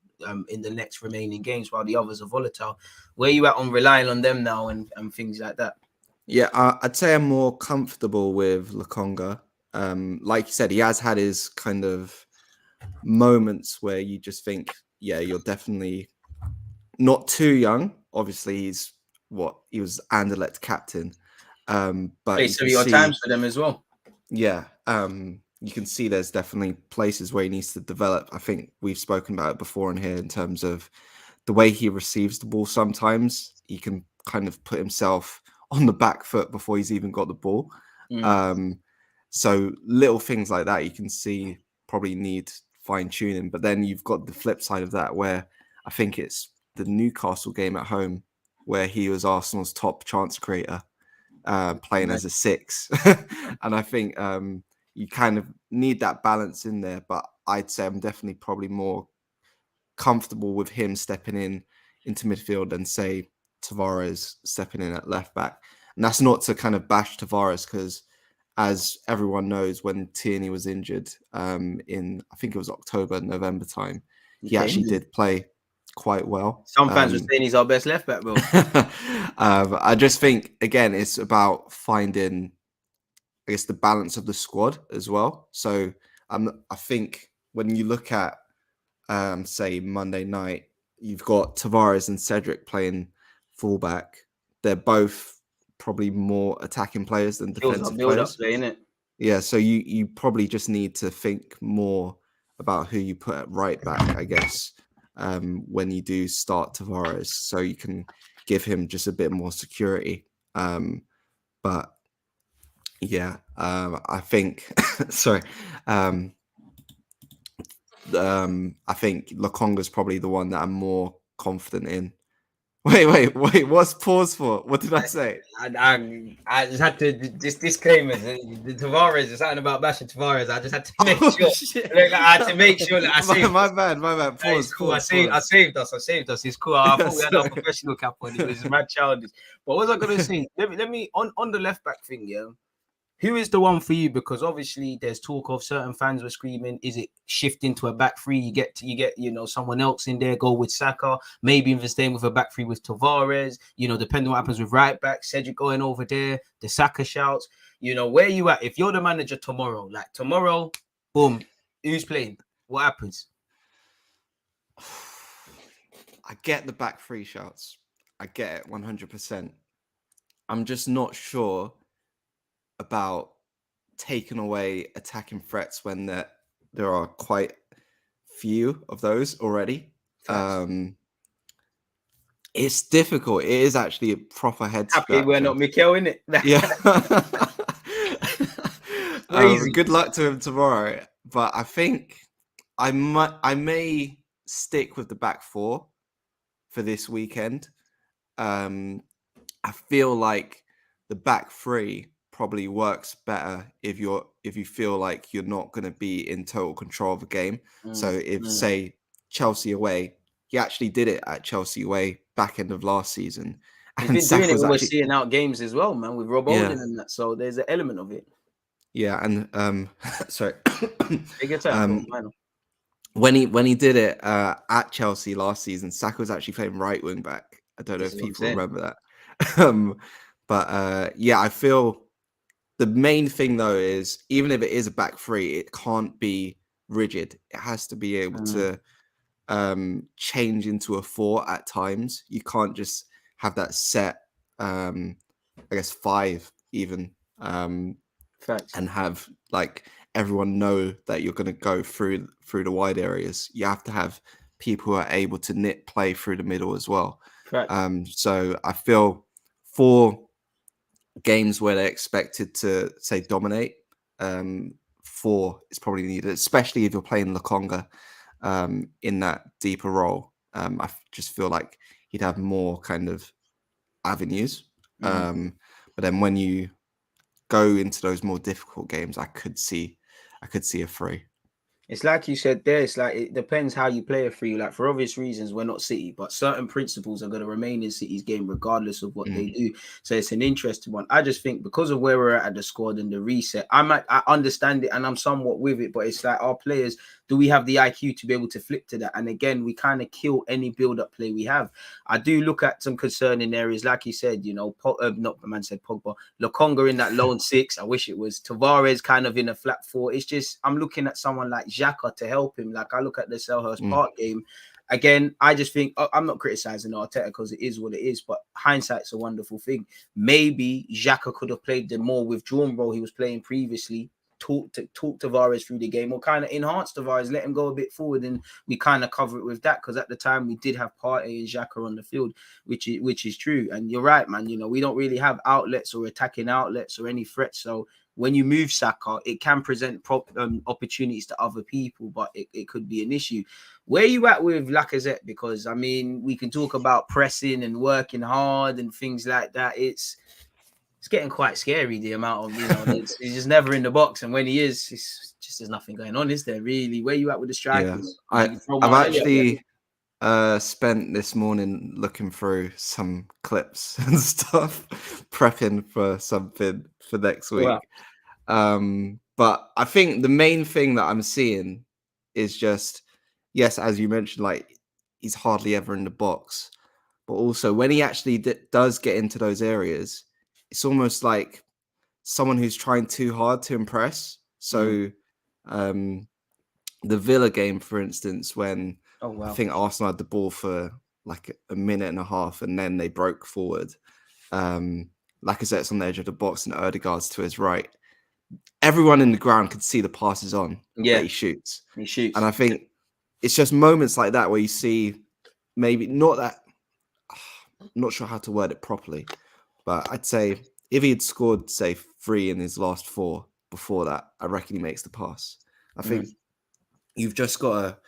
Speaker 3: in the next remaining games while the others are volatile. Where are you at on relying on them now and things like that?
Speaker 4: Yeah, I'd say I'm more comfortable with Lokonga. like you said, he has had his kind of moments where you just think, yeah, you're definitely not too young. Obviously, he was Anderlecht captain. But
Speaker 3: Hey,
Speaker 4: you
Speaker 3: so
Speaker 4: can
Speaker 3: your
Speaker 4: see,
Speaker 3: times for them as well.
Speaker 4: yeah, you can see there's definitely places where he needs to develop. I think we've spoken about it before in here in terms of the way he receives the ball. Sometimes he can kind of put himself on the back foot before he's even got the ball. So little things like that you can see probably need fine tuning. But then you've got the flip side of that, where I think it's the Newcastle game at home where he was Arsenal's top chance creator, playing as a 6. And I think you kind of need that balance in there. But I'd say I'm definitely probably more comfortable with him stepping into midfield and say Tavares stepping in at left back. And that's not to kind of bash Tavares, because as everyone knows, when Tierney was injured in, I think it was October, November time, he actually did play quite well.
Speaker 3: Some fans were saying he's our best left back, bro.
Speaker 4: I just think, again, it's about finding, I guess, the balance of the squad as well. So I think when you look at, say, Monday night, you've got Tavares and Cedric playing fullback. They're both probably more attacking players than defensive players. Yeah, so you probably just need to think more about who you put at right back, I guess, when you do start Tavares, so you can give him just a bit more security. But yeah, I think sorry. I think Lokonga's probably the one that I'm more confident in. Wait, what's pause for? What did I say?
Speaker 3: I just had to just disclaimers. The Tavares is something about bashing Tavares. I just had to make sure. Look, I had to make sure that I saved.
Speaker 4: My bad. Pause.
Speaker 3: Cool.
Speaker 4: Pause,
Speaker 3: I saved us. It's cool. I thought we had our professional cap on. It was mad childish. But what was I gonna say? Let me on the left back thing. Yeah. Who is the one for you? Because obviously there's talk of certain fans were screaming, is it shifting to a back three? You get someone else in there, go with Saka, maybe even staying with a back three with Tavares, depending on what happens with right back, Cedric going over there, the Saka shouts, where you at? If you're the manager tomorrow, boom, who's playing? What happens?
Speaker 4: I get the back three shouts. I get it 100%. I'm just not sure about taking away attacking threats when there are quite few of those already. It's difficult. It is actually a proper head scratcher.
Speaker 3: Happy we're not Mikel, innit?
Speaker 4: Yeah. Good luck to him tomorrow. But I think I may stick with the back four for this weekend. I feel like the back three probably works better if you feel like you're not going to be in total control of a game. So if say Chelsea away, he actually did it at Chelsea away back end of last season.
Speaker 3: He's been doing it when we're seeing out games as well, man, with Rob Holding and that. So there's an element of it.
Speaker 4: Yeah, and sorry.
Speaker 3: When
Speaker 4: he did it at Chelsea last season, Saka was actually playing right wing back. I don't know if people remember that. But yeah, I feel the main thing though is, even if it is a back three, it can't be rigid. It has to be able to change into a 4 at times. You can't just have that set, I guess 5 even, and have like everyone know that you're going to go through the wide areas. You have to have people who are able to knit play through the middle as well. So I feel for games where they're expected to say dominate, 4 is probably needed, especially if you're playing Lokonga in that deeper role. I just feel like he'd have more kind of avenues. But then when you go into those more difficult games, I could see a 3.
Speaker 3: It's like you said there, it's like it depends how you play a 3. Like, for obvious reasons, we're not City, but certain principles are going to remain in City's game regardless of what they do. So it's an interesting one. I just think because of where we're at the squad and the reset, I understand it and I'm somewhat with it, but it's like our players, do we have the IQ to be able to flip to that? And again, we kind of kill any build-up play we have. I do look at some concerning areas, like you said, you know, not the man said Pogba, Lokonga in that lone 6. I wish it was Tavares kind of in a flat 4. It's just, I'm looking at someone like Xhaka to help him. Like I look at the Selhurst Park game. Again, I just think, I'm not criticizing Arteta because it is what it is, but hindsight's a wonderful thing. Maybe Xhaka could have played the more withdrawn role he was playing previously, talk Tavares through the game, or kind of enhance Tavares, let him go a bit forward, and we kind of cover it with that, because at the time we did have Partey and Xhaka on the field, which is true. And you're right, man. You know, we don't really have outlets or attacking outlets or any threats. So when you move Saka, it can present opportunities to other people, but it could be an issue. Where are you at with Lacazette? Because, I mean, we can talk about pressing and working hard and things like that. It's getting quite scary, the amount of, you know, he's just never in the box. And when he is, it's just, there's nothing going on, is there, really? Where are you at with the strikers?
Speaker 4: Yeah. I've actually spent this morning looking through some clips and stuff, prepping for something for next week. Wow. But I think the main thing that I'm seeing is just, yes, as you mentioned, like, he's hardly ever in the box, but also when he actually does get into those areas, it's almost like someone who's trying too hard to impress. So the Villa game, for instance, when I think Arsenal had the ball for like a minute and a half and then they broke forward, Lacazette's on the edge of the box and Odegaard's to his right. Everyone in the ground could see the passes on that he shoots. And I think it's just moments like that where you see, maybe not that, I'm not sure how to word it properly, but I'd say if he had scored, say, 3 in his last 4 before that, I reckon he makes the pass. I think you've just got to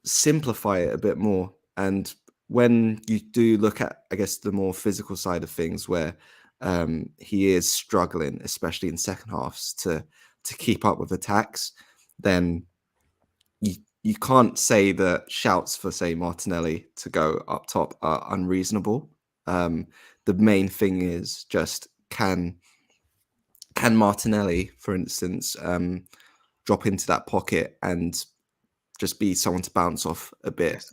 Speaker 4: simplify it a bit more. And when you do look at, I guess, the more physical side of things, where he is struggling, especially in second halves, to keep up with attacks, then you can't say that shouts for, say, Martinelli to go up top are unreasonable. The main thing is just, can Martinelli, for instance, drop into that pocket and just be someone to bounce off a bit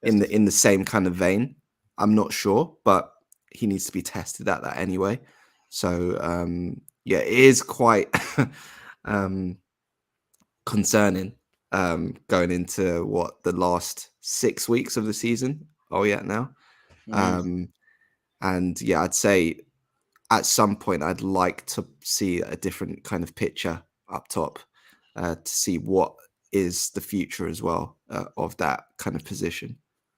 Speaker 4: in the same kind of vein? I'm not sure, but he needs to be tested at that anyway. So yeah, it is quite concerning going into the last 6 weeks of the season. Now. And yeah, I'd say at some point I'd like to see a different kind of picture up top to see what is the future as well of that kind of position.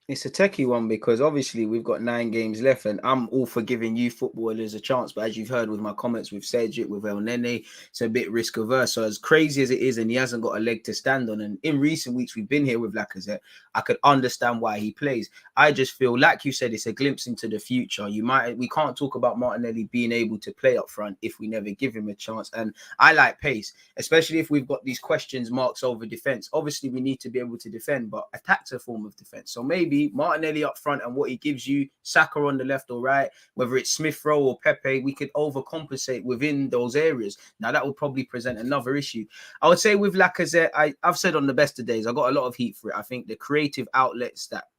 Speaker 3: It's a techie one, because obviously we've got 9 games left, and I'm all for giving you footballers a chance. But as you've heard with my comments with Cedric, with El Nene, it's a bit risk averse. So as crazy as it is, and he hasn't got a leg to stand on, and in recent weeks we've been here with Lacazette, I could understand why he plays. I just feel, like you said, it's a glimpse into the future. We can't talk about Martinelli being able to play up front if we never give him a chance. And I like pace, especially if we've got these questions marks over defense. Obviously we need to be able to defend, but attack's a form of defense. So maybe Martinelli up front, and what he gives you, Saka on the left or right, whether it's Smith Rowe or Pepe, we could overcompensate within those areas. Now that would probably present another issue. I would say with Lacazette, I've said on the best of days, I got a lot of heat for it. I think the creative outlets that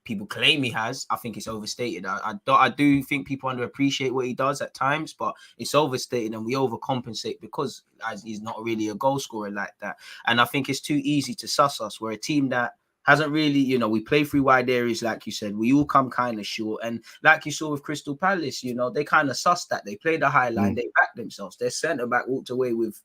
Speaker 3: people claim he has, I think it's overstated. I do think people underappreciate what he does at times, but it's overstated, and we overcompensate because he's not really a goal scorer like that. And I think it's too easy to suss us. We're a team that hasn't really, you know, we play through wide areas, like you said. We all come kind of short. And like you saw with Crystal Palace, you know, they kind of sussed that. They played the high line. They backed themselves. Their centre-back walked away with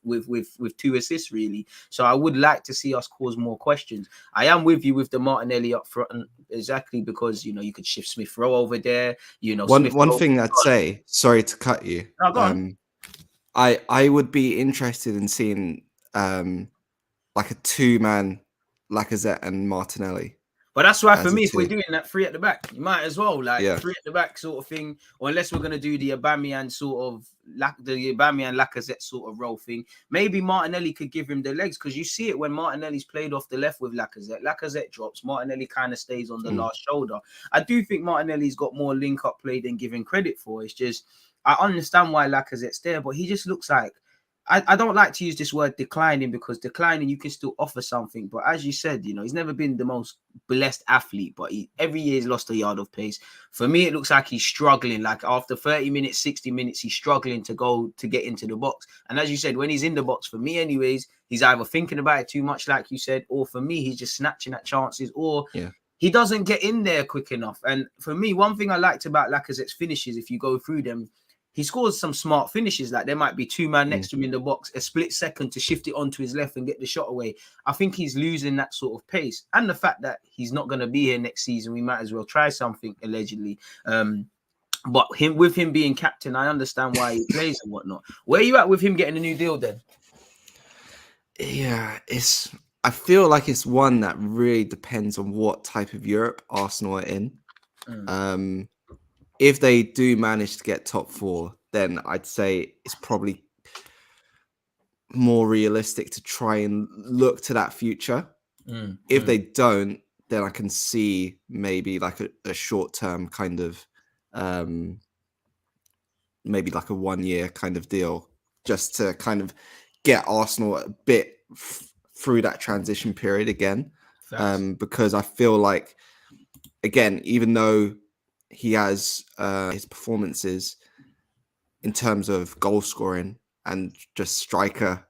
Speaker 3: 2 assists, really. So I would like to see us cause more questions. I am with you with the Martinelli up front, exactly, because, you know, you could shift Smith Rowe over there. You know,
Speaker 4: one thing I'd say, sorry to cut you.
Speaker 3: No, go on.
Speaker 4: I would be interested in seeing like a 2-man Lacazette and Martinelli.
Speaker 3: But that's why, for me, if we're doing that 3 at the back, you might as well, 3 at the back sort of thing. Or unless we're going to do the Aubameyang sort of, the Aubameyang Lacazette sort of role thing, maybe Martinelli could give him the legs, because you see it when Martinelli's played off the left with Lacazette. Lacazette drops, Martinelli kind of stays on the last shoulder. I do think Martinelli's got more link-up play than given credit for. It's just, I understand why Lacazette's there, but he just looks like I don't like to use this word declining, because declining, you can still offer something. But as you said, you know, he's never been the most blessed athlete, but every year he's lost a yard of pace. For me, it looks like he's struggling. Like after 30 minutes, 60 minutes, he's struggling to get into the box. And as you said, when he's in the box, for me anyways, he's either thinking about it too much, like you said, or for me, he's just snatching at chances, or he doesn't get in there quick enough. And for me, one thing I liked about Lacazette's finishes, if you go through them, he scores some smart finishes. Like there might be two men next to him in the box, a split second to shift it onto his left and get the shot away. I think he's losing that sort of pace. And the fact that he's not going to be here next season, we might as well try something, allegedly. But with him being captain, I understand why he plays and whatnot. Where are you at with him getting a new deal then?
Speaker 4: Yeah, I feel like it's one that really depends on what type of Europe Arsenal are in. If they do manage to get top 4, then I'd say it's probably more realistic to try and look to that future. If they don't, then I can see maybe like a short-term kind of, maybe like a 1-year kind of deal, just to kind of get Arsenal a bit through that transition period again. Because I feel like, again, even though he has his performances in terms of goal scoring and just striker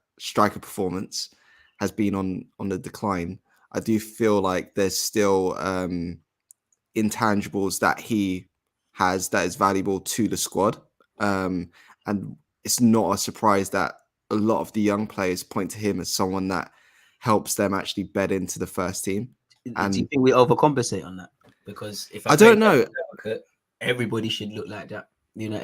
Speaker 4: performance has been on the decline, I do feel like there's still intangibles that he has that is valuable to the squad. And it's not a surprise that a lot of the young players point to him as someone that helps them actually bed into the first team. And
Speaker 3: do you think we overcompensate on that? Because if
Speaker 4: I don't know,
Speaker 3: everybody should look like that. You know,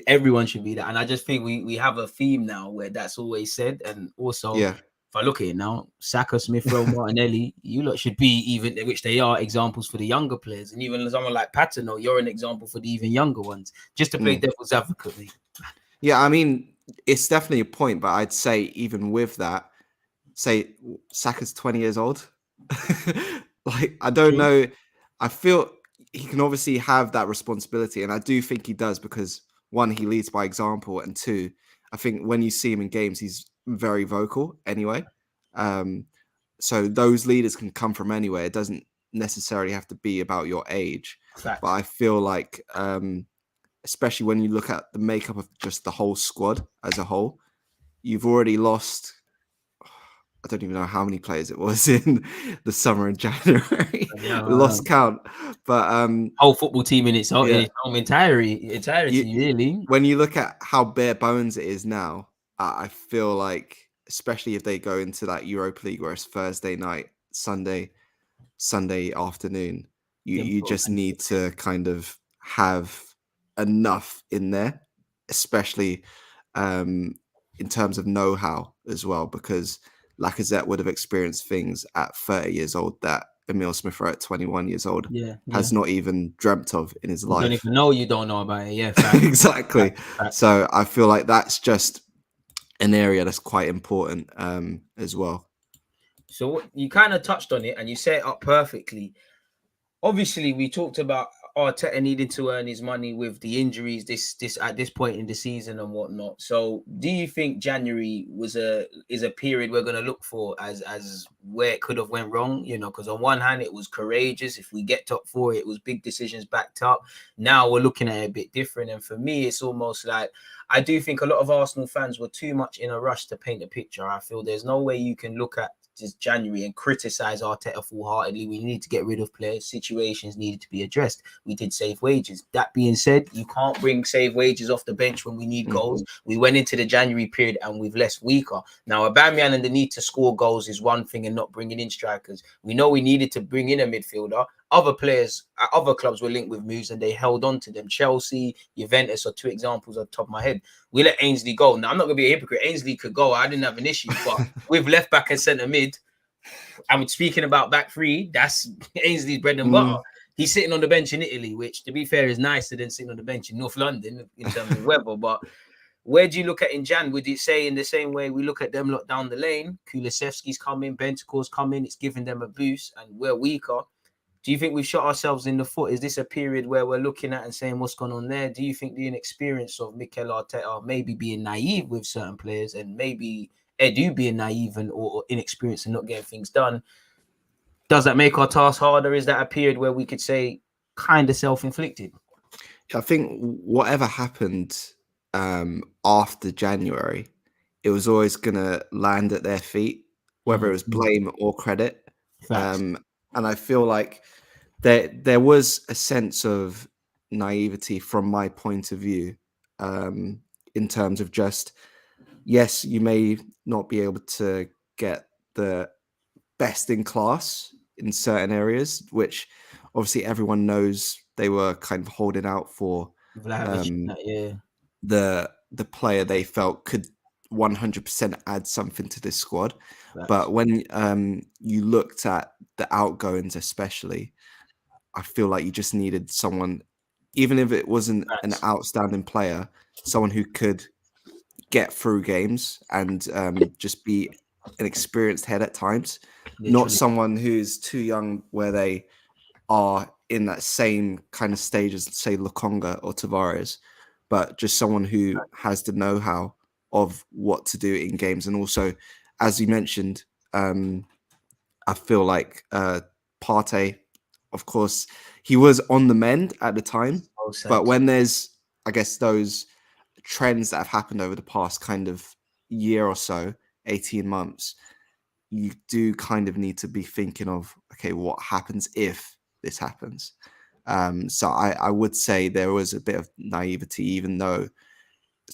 Speaker 3: everyone should be that. And I just think we have a theme now where that's always said. And also, if I look at it now, Saka, Smith Rowe, Martinelli, you lot should be, even, which they are, examples for the younger players. And even someone like Patino, you're an example for the even younger ones. Just to play devil's advocate.
Speaker 4: Yeah, I mean, it's definitely a point, but I'd say even with that, say Saka's 20 years old. Like, I don't know. I feel he can obviously have that responsibility, and I do think he does, because one, he leads by example, and two, I think when you see him in games, he's very vocal anyway. So those leaders can come from anywhere. It doesn't necessarily have to be about your age. But I feel like, especially when you look at the makeup of just the whole squad as a whole, you've already lost, I don't even know how many players it was in the summer and January. Lost count. But
Speaker 3: whole football team in its own entirety, really.
Speaker 4: When you look at how bare bones it is now, I feel like, especially if they go into that Europa League where it's Thursday night, Sunday afternoon, you just need to kind of have enough in there, especially in terms of know-how as well, because Lacazette would have experienced things at 30 years old that Emile Smith-Rowe at 21 years old has not even dreamt of in his life.
Speaker 3: You don't even know you don't know about it. Yeah,
Speaker 4: exactly. So I feel like that's just an area that's quite important as well. So
Speaker 3: what you kind of touched on it, and you set it up perfectly. Obviously, we talked about Arteta needing to earn his money with the injuries this at this point in the season and whatnot. So do you think January is a period we're going to look for as where it could have went wrong? You know, because on one hand it was courageous. If we get top 4, it was big decisions backed up. Now we're looking at it a bit different. And for me, it's almost like, I do think a lot of Arsenal fans were too much in a rush to paint a picture. I feel there's no way you can look at just January and criticize Arteta full-heartedly. We need to get rid of players. Situations needed to be addressed. We did save wages. That being said, you can't bring save wages off the bench when we need goals. We went into the January period and we've left weaker. Now, Aubameyang and the need to score goals is one thing, and not bringing in strikers. We know we needed to bring in a midfielder. Other players at other clubs were linked with moves and they held on to them. Chelsea, Juventus are 2 examples off the top of my head. We let Ainsley go. Now, I'm not going to be a hypocrite. Ainsley could go. I didn't have an issue. But with left back and centre mid, I'm speaking about back 3. That's Ainsley's bread and butter. He's sitting on the bench in Italy, which, to be fair, is nicer than sitting on the bench in North London in terms of weather. But where do you look at in Jan? Would you say in the same way we look at them lot down the lane? Kulusevski's coming, Bentancur's coming. It's giving them a boost and we're weaker. Do you think we've shot ourselves in the foot? Is this a period where we're looking at and saying what's gone on there? Do you think the inexperience of Mikel Arteta maybe being naive with certain players and maybe Edu being naive and or inexperienced and not getting things done, does that make our task harder? Is that a period where we could say kind of self-inflicted?
Speaker 4: I think whatever happened after January, it was always going to land at their feet, whether it was blame or credit. And I feel like there was a sense of naivety from my point of view, in terms of just, yes, you may not be able to get the best in class in certain areas, which obviously everyone knows they were kind of holding out for. The player they felt could 100% add something to this squad. But when you looked at the outgoings especially, I feel like you just needed someone, even if it wasn't an outstanding player, someone who could get through games and just be an experienced head at times. Not someone who's too young where they are in that same kind of stage as, say, Lokonga or Tavares, but just someone who has the know-how of what to do in games. And also, as you mentioned, I feel like Partey, of course, he was on the mend at the time, but when there's, I guess, those trends that have happened over the past kind of year or so, 18 months, you do kind of need to be thinking of, okay, what happens if this happens? So I would say there was a bit of naivety, even though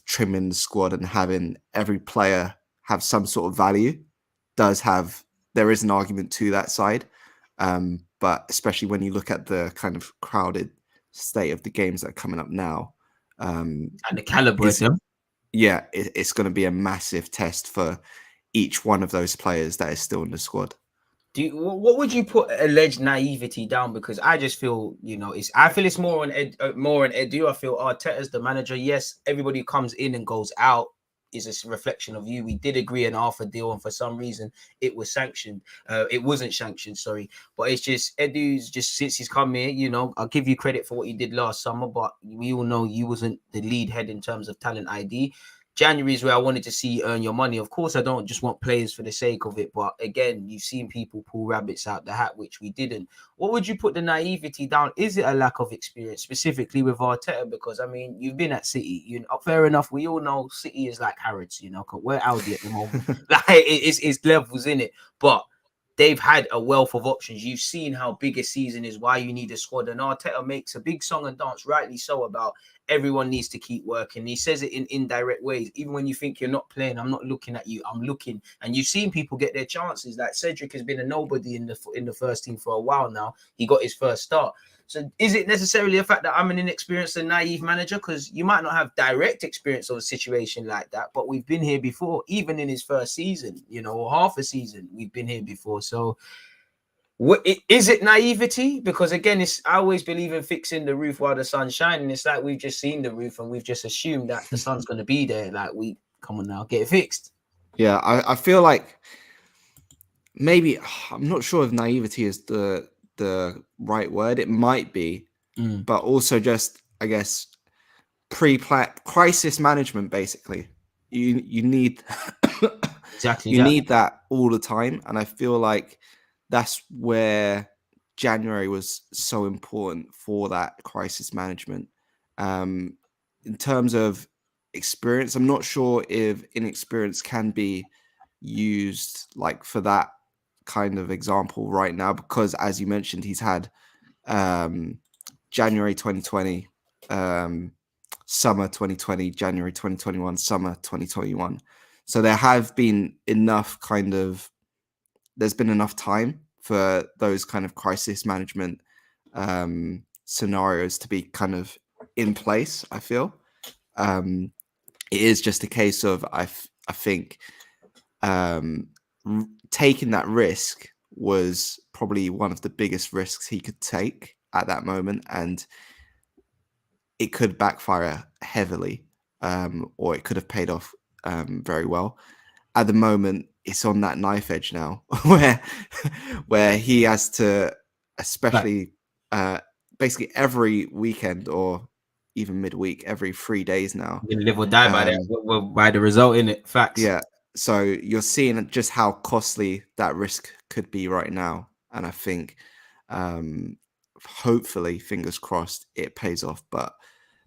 Speaker 4: trimming the squad and having every player have some sort of value there is an argument to that side. But especially when you look at the kind of crowded state of the games that are coming up now,
Speaker 3: and the caliber of them,
Speaker 4: it's going to be a massive test for each one of those players that is still in the squad.
Speaker 3: What would you put alleged naivety down? Because I just feel, I feel it's more on Edu. I feel Arteta's the manager. Yes, everybody who comes in and goes out is a reflection of you. We did agree on half a deal, and for some reason it was sanctioned. It wasn't sanctioned, sorry. But it's just Edu's just since he's come here, I'll give you credit for what you did last summer, but we all know you wasn't the lead head in terms of talent ID. January is where I wanted to see you earn your money. Of course, I don't just want players for the sake of it. But again, you've seen people pull rabbits out the hat, which we didn't. What would you put the naivety down? Is it a lack of experience, specifically with Arteta? Because, I mean, you've been at City. Fair enough. We all know City is like Harrods, We're Audi at the moment. It's levels in it. But they've had a wealth of options. You've seen how big a season is, why you need a squad. And Arteta makes a big song and dance, rightly so, about everyone needs to keep working. He says it in indirect ways. Even when you think you're not playing, I'm not looking at you, I'm looking. And you've seen people get their chances. Like Cedric has been a nobody in the first team for a while now. He got his first start. So is it necessarily a fact that I'm an inexperienced and naive manager? Because you might not have direct experience of a situation like that, but we've been here before, even in his first season, or half a season, we've been here before. So is it naivety? Because again, I always believe in fixing the roof while the sun's shining. It's like we've just seen the roof and we've just assumed that the sun's going to be there. Like, come on now, get it fixed.
Speaker 4: Yeah, I feel like maybe, I'm not sure if naivety is the right word. It might be, but also just, I guess, pre-plan crisis management. Basically, you need
Speaker 3: exactly
Speaker 4: you need that all the time, and I feel like that's where January was so important for that crisis management. In terms of experience, I'm not sure if inexperience can be used like for that kind of example right now, because as you mentioned, he's had January 2020, summer 2020, January 2021, summer 2021. So there have been enough there's been enough time for those kind of crisis management scenarios to be kind of in place, I feel. It is just a case of, I think, taking that risk was probably one of the biggest risks he could take at that moment, and it could backfire heavily, or it could have paid off very well. At the moment, it's on that knife edge now, where he has to, especially basically every weekend or even midweek, every 3 days now.
Speaker 3: You live or die by that, by the result, in it. Facts.
Speaker 4: Yeah. So you're seeing just how costly that risk could be right now. And I think hopefully, fingers crossed, it pays off, but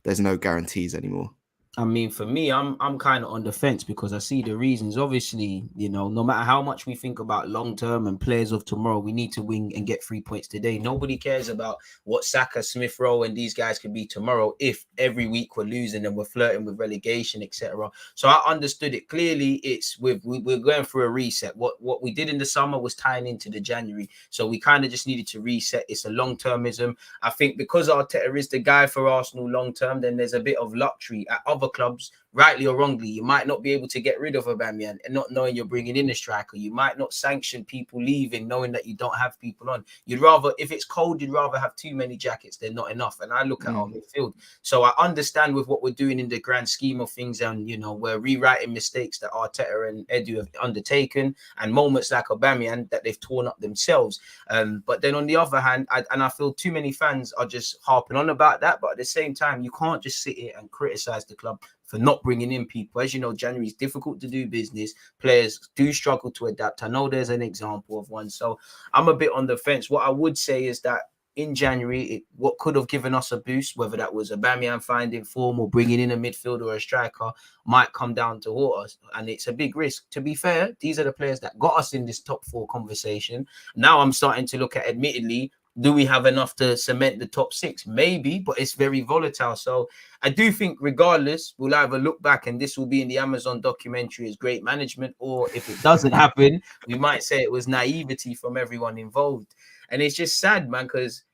Speaker 4: there's no guarantees anymore.
Speaker 3: I mean, for me, I'm kind of on the fence because I see the reasons. Obviously, you know, no matter how much we think about long term and players of tomorrow, we need to win and get 3 points today. Nobody cares about what Saka, Smith Rowe, and these guys could be tomorrow if every week we're losing and we're flirting with relegation, etc. So I understood it clearly. It's we're going through a reset. What we did in the summer was tying into the January, so we kind of just needed to reset. It's a long termism. I think because Arteta is the guy for Arsenal long term, then there's a bit of luxury at other clubs, rightly or wrongly. You might not be able to get rid of Aubameyang and not knowing you're bringing in a striker. You might not sanction people leaving knowing that you don't have people on. You'd rather, if it's cold, you'd rather have too many jackets than not enough. And I look at our midfield. So I understand with what we're doing in the grand scheme of things, and, you know, we're rewriting mistakes that Arteta and Edu have undertaken and moments like Aubameyang that they've torn up themselves. But then on the other hand, I feel too many fans are just harping on about that. But at the same time, you can't just sit here and criticize the club for not bringing in people. As you know, January is difficult to do business. Players do struggle to adapt. I know there's an example of one. So I'm a bit on the fence. What I would say is that in January, what could have given us a boost, whether that was Aubameyang finding form or bringing in a midfielder or a striker, might come down to haunt us. And it's a big risk. To be fair, these are the players that got us in this top 4 conversation. Now I'm starting to look at, admittedly, do we have enough to cement the top 6? Maybe, but it's very volatile. So I do think regardless, we'll either look back and this will be in the Amazon documentary as great management, or if it doesn't happen, we might say it was naivety from everyone involved. And it's just sad, man, because,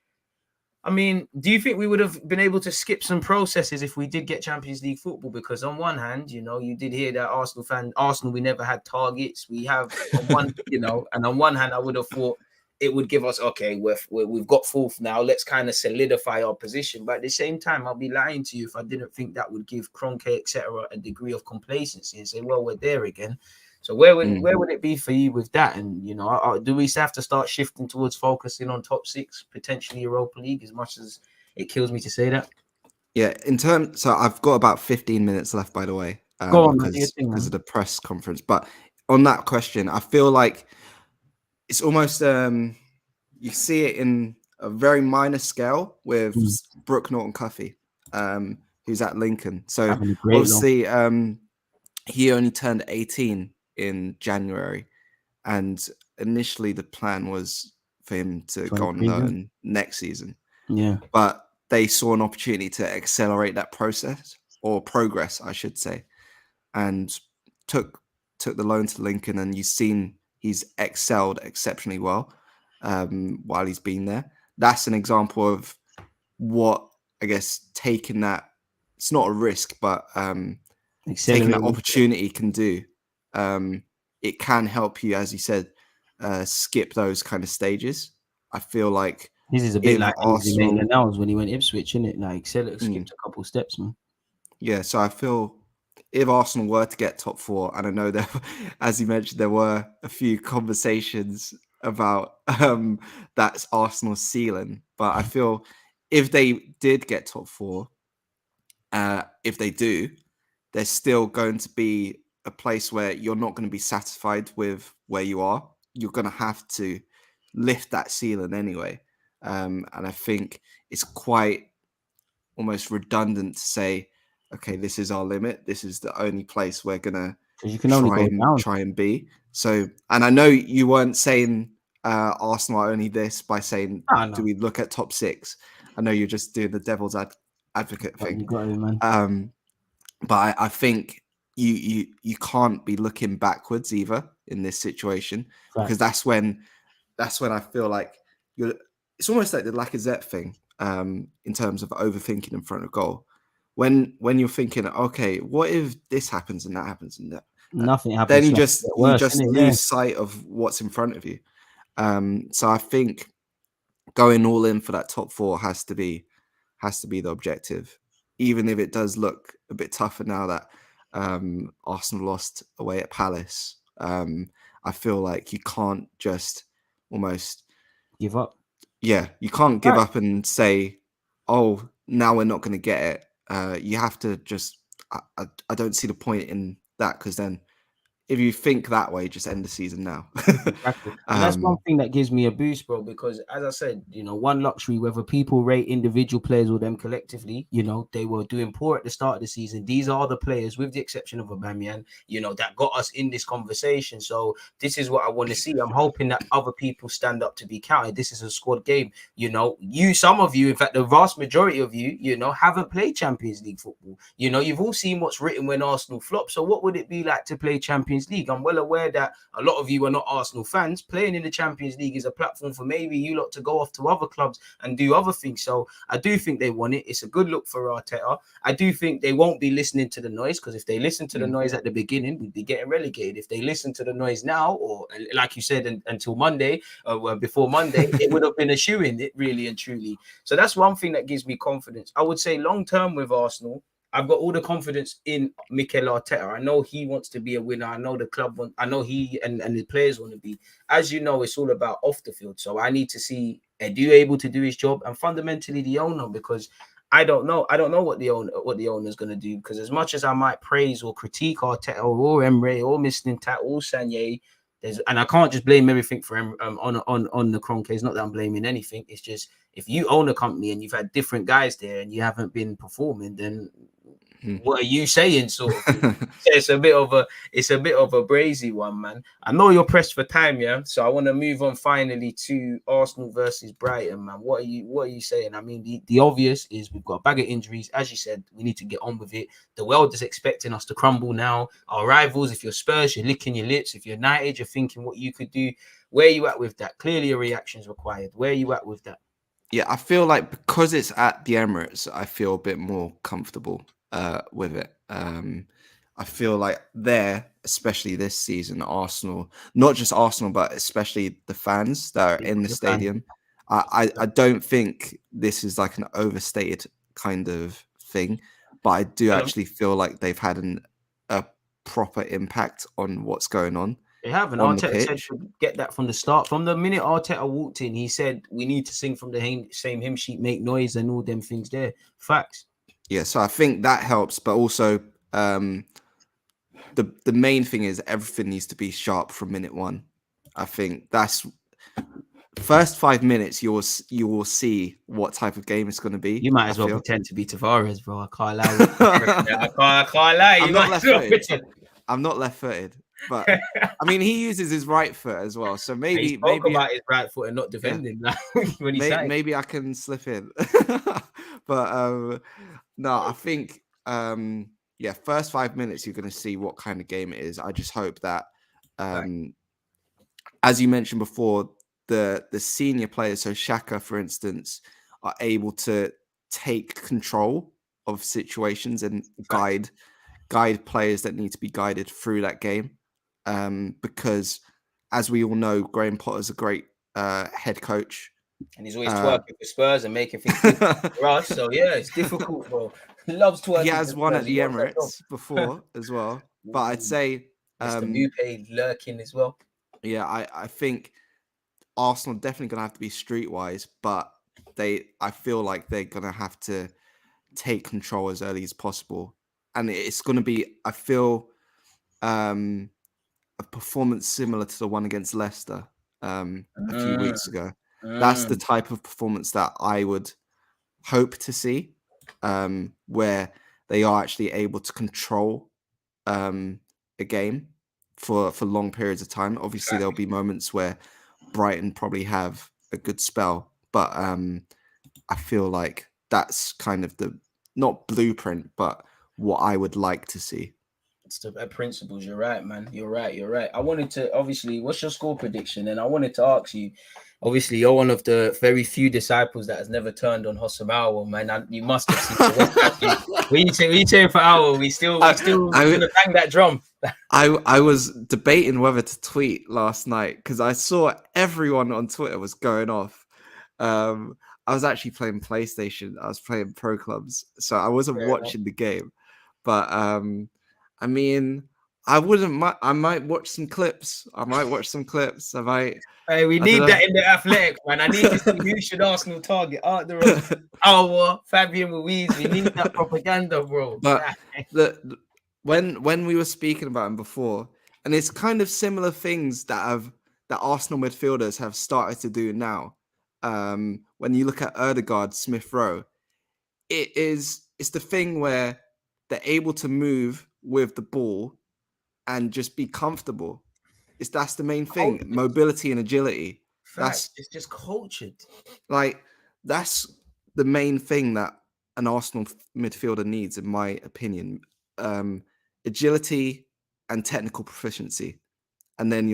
Speaker 3: I mean, do you think we would have been able to skip some processes if we did get Champions League football? Because on one hand, you know, you did hear that Arsenal, we never had targets. We have one, you know, and on one hand, I would have thought it would give us, okay, we've got 4th now. Let's kind of solidify our position. But at the same time, I'll be lying to you if I didn't think that would give Kroenke, etc., a degree of complacency and say, well, we're there again. So where would it be for you with that? And, you know, do we have to start shifting towards focusing on top 6, potentially Europa League, as much as it kills me to say that?
Speaker 4: Yeah, so I've got about 15 minutes left, by the way,
Speaker 3: Go on,
Speaker 4: because of the press conference. But on that question, I feel like it's almost you see it in a very minor scale with Brooke Norton-Cuffy, who's at Lincoln. So obviously he only turned 18 in January, and initially the plan was for him to go on loan next season. Yeah, but they saw an opportunity to accelerate that process, or progress, I should say, and took the loan to Lincoln, and you've seen he's excelled exceptionally well while he's been there. That's an example of what, I guess, taking that, it's not a risk, but taking that opportunity can do. It can help you, as you said, skip those kind of stages. I feel like
Speaker 3: this is a bit like Arsenal when he went Ipswich, isn't it? Like, skipped a couple steps, man. Yeah,
Speaker 4: so I feel if Arsenal were to get top 4, and I know that, as you mentioned, there were a few conversations about that's Arsenal's ceiling, but I feel if they did get top 4, if they do, there's still going to be a place where you're not going to be satisfied with where you are. You're going to have to lift that ceiling anyway. And I think it's quite almost redundant to say, okay, this is our limit. This is the only place we're going to try and be. So, and I know you weren't saying Arsenal are only this by saying, do we look at top 6? I know you're just doing the devil's advocate thing. But I think you can't be looking backwards either in this situation, because that's when I feel like it's almost like the Lacazette thing in terms of overthinking in front of goal. When you're thinking, okay, what if this happens and that happens and that
Speaker 3: nothing happens,
Speaker 4: then you just lose sight of what's in front of you. So I think going all in for that top 4 has to be the objective, even if it does look a bit tougher now that Arsenal lost away at Palace. I feel like you can't just almost
Speaker 3: give up.
Speaker 4: Yeah, you can't give
Speaker 3: Right.
Speaker 4: up and say, "Oh, now we're not going to get it." You have to just. I don't see the point in that, because then if you think that way, just end the season now.
Speaker 3: Exactly. And that's one thing that gives me a boost, bro, because as I said, one luxury, whether people rate individual players or them collectively, they were doing poor at the start of the season. These are the players, with the exception of Aubameyang, that got us in this conversation. So this is what I want to see. I'm hoping that other people stand up to be counted. This is a squad game. Some of you, in fact, the vast majority of you, haven't played Champions League football. You've all seen what's written when Arsenal flop. So what would it be like to play Champions League? I'm well aware that a lot of you are not Arsenal fans. Playing in the Champions League is a platform for maybe you lot to go off to other clubs and do other things. So I do think they want it. It's a good look for Arteta. I do think they won't be listening to the noise, because if they listen to the noise at the beginning, we'd be getting relegated. If they listen to the noise now, or like you said, until Monday, before Monday, it would have been a shoe-in, it really and truly. So that's one thing that gives me confidence. I would say long-term with Arsenal, I've got all the confidence in Mikel Arteta. I know he wants to be a winner. I know the club I know he and the players want to be. As you know, it's all about off the field. So I need to see Edu able to do his job, and fundamentally the owner, because I don't know what the owner is going to do. Because as much as I might praise or critique Arteta or Emre or Mislintat or Sanye, and I can't just blame everything for on the Kroenke. It's not that I'm blaming anything. It's just, if you own a company and you've had different guys there and you haven't been performing, then what are you saying, sort of thing? So it's a bit of a brazy one, man. I know you're pressed for time, yeah. So I want to move on finally to Arsenal versus Brighton, man. What are you saying? I mean, the obvious is we've got a bag of injuries. As you said, we need to get on with it. The world is expecting us to crumble now. Our rivals, if you're Spurs, you're licking your lips. If you're United, you're thinking what you could do. Where are you at with that? Clearly, a reaction is required. Where are you at with that?
Speaker 4: Yeah, I feel like because it's at the Emirates, I feel a bit more comfortable with it. I feel like there, especially this season, Arsenal, not just Arsenal, but especially the fans that are in the stadium. I don't think this is like an overstated kind of thing, but I do actually feel like they've had a proper impact on what's going on.
Speaker 3: They haven't.
Speaker 4: On the
Speaker 3: Arteta said
Speaker 4: pitch.
Speaker 3: to get that from the start. From the minute Arteta walked in, he said we need to sing from the same hymn sheet, make noise, and all them things there. Facts.
Speaker 4: Yeah, so I think that helps, but also the main thing is everything needs to be sharp from minute one. I think that's first 5 minutes. You will see what type of game it's going to be.
Speaker 3: You might as well pretend to be Tavares, bro. I can't lie. I can't lie.
Speaker 4: I'm not left-footed. I'm not left-footed, but I mean he uses his right foot as well. So maybe
Speaker 3: about his right foot and not defending. Yeah. When
Speaker 4: maybe I can slip in, but no, I think yeah, first 5 minutes you're going to see what kind of game it is. I just hope that, as you mentioned before, the senior players, so Xhaka, for instance, are able to take control of situations and guide players that need to be guided through that game. Because, as we all know, Graham Potter's a great head coach.
Speaker 3: And he's always twerking for Spurs and making things for us. So yeah, it's difficult, bro. He loves twerking.
Speaker 4: He has won at the Emirates before as well. But I'd say
Speaker 3: Mr. Bupe lurking as well.
Speaker 4: Yeah, I think Arsenal definitely gonna have to be streetwise, but I feel like they're gonna have to take control as early as possible. And it's gonna be, I feel, a performance similar to the one against Leicester a few weeks ago. That's the type of performance that I would hope to see, where they are actually able to control a game for long periods of time. Obviously, there'll be moments where Brighton probably have a good spell, but I feel like that's kind of the, not blueprint, but what I would like to see.
Speaker 3: It's the principles. You're right, man. You're right. I wanted to, obviously, what's your score prediction? And I wanted to ask you, obviously, you're one of the very few disciples that has never turned on Hossam AOUAR, man. You must have seen the when you cheering for AOUAR, we still gonna bang that drum.
Speaker 4: I was debating whether to tweet last night because I saw everyone on Twitter was going off. I was actually playing PlayStation. I was playing Pro Clubs, so I wasn't watching the game. But I mean, I wouldn't. I might watch some clips. I might.
Speaker 3: Hey, we need that in the Athletic, man. I need to see who should Arsenal target. AOUAR, Fabian Ruiz. We need that propaganda, bro.
Speaker 4: But when we were speaking about him before, and it's kind of similar things that Arsenal midfielders have started to do now. When you look at Ødegaard, Smith Rowe, it's the thing where they're able to move with the ball and just be comfortable. That's the main thing. Mobility and agility.
Speaker 3: It's just cultured.
Speaker 4: Like, that's the main thing that an Arsenal midfielder needs, in my opinion. Agility and technical proficiency. And then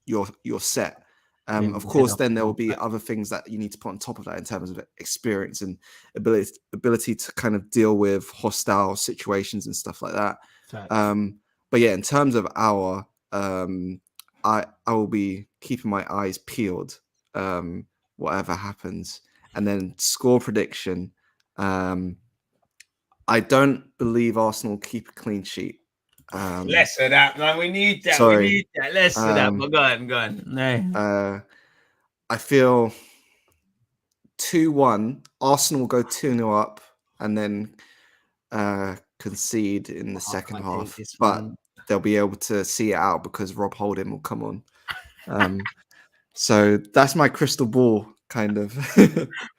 Speaker 4: you're set. Of course, then there will be other things that you need to put on top of that in terms of experience and ability to kind of deal with hostile situations and stuff like that. But yeah, in terms of I will be keeping my eyes peeled, whatever happens. And then score prediction. I don't believe Arsenal keep a clean sheet.
Speaker 3: Less of that, man. We need that.
Speaker 4: Sorry.
Speaker 3: We need that. Less of that. But go on. No.
Speaker 4: I feel 2-1. Arsenal will go 2-0 up and then concede in the second half. But they'll be able to see it out because Rob Holding will come on. So that's my crystal ball, kind of.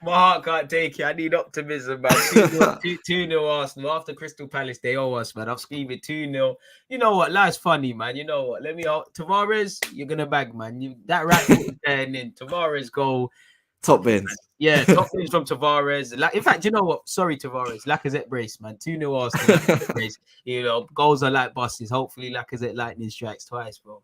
Speaker 3: My heart can't take it. I need optimism, man. 2-0 Arsenal. After Crystal Palace, they owe us, man. I'm screaming 2-0. You know what? Life's funny, man. You know what? Tavares, you're going to bag, man. That right foot is there and in. Tavares goal.
Speaker 4: Top bins.
Speaker 3: Yeah, top bins from Tavares. In fact, you know what? Sorry, Tavares. Lacazette brace, man. 2-0 Arsenal. Lacazette brace. You know, goals are like buses. Hopefully, Lacazette lightning strikes twice, bro.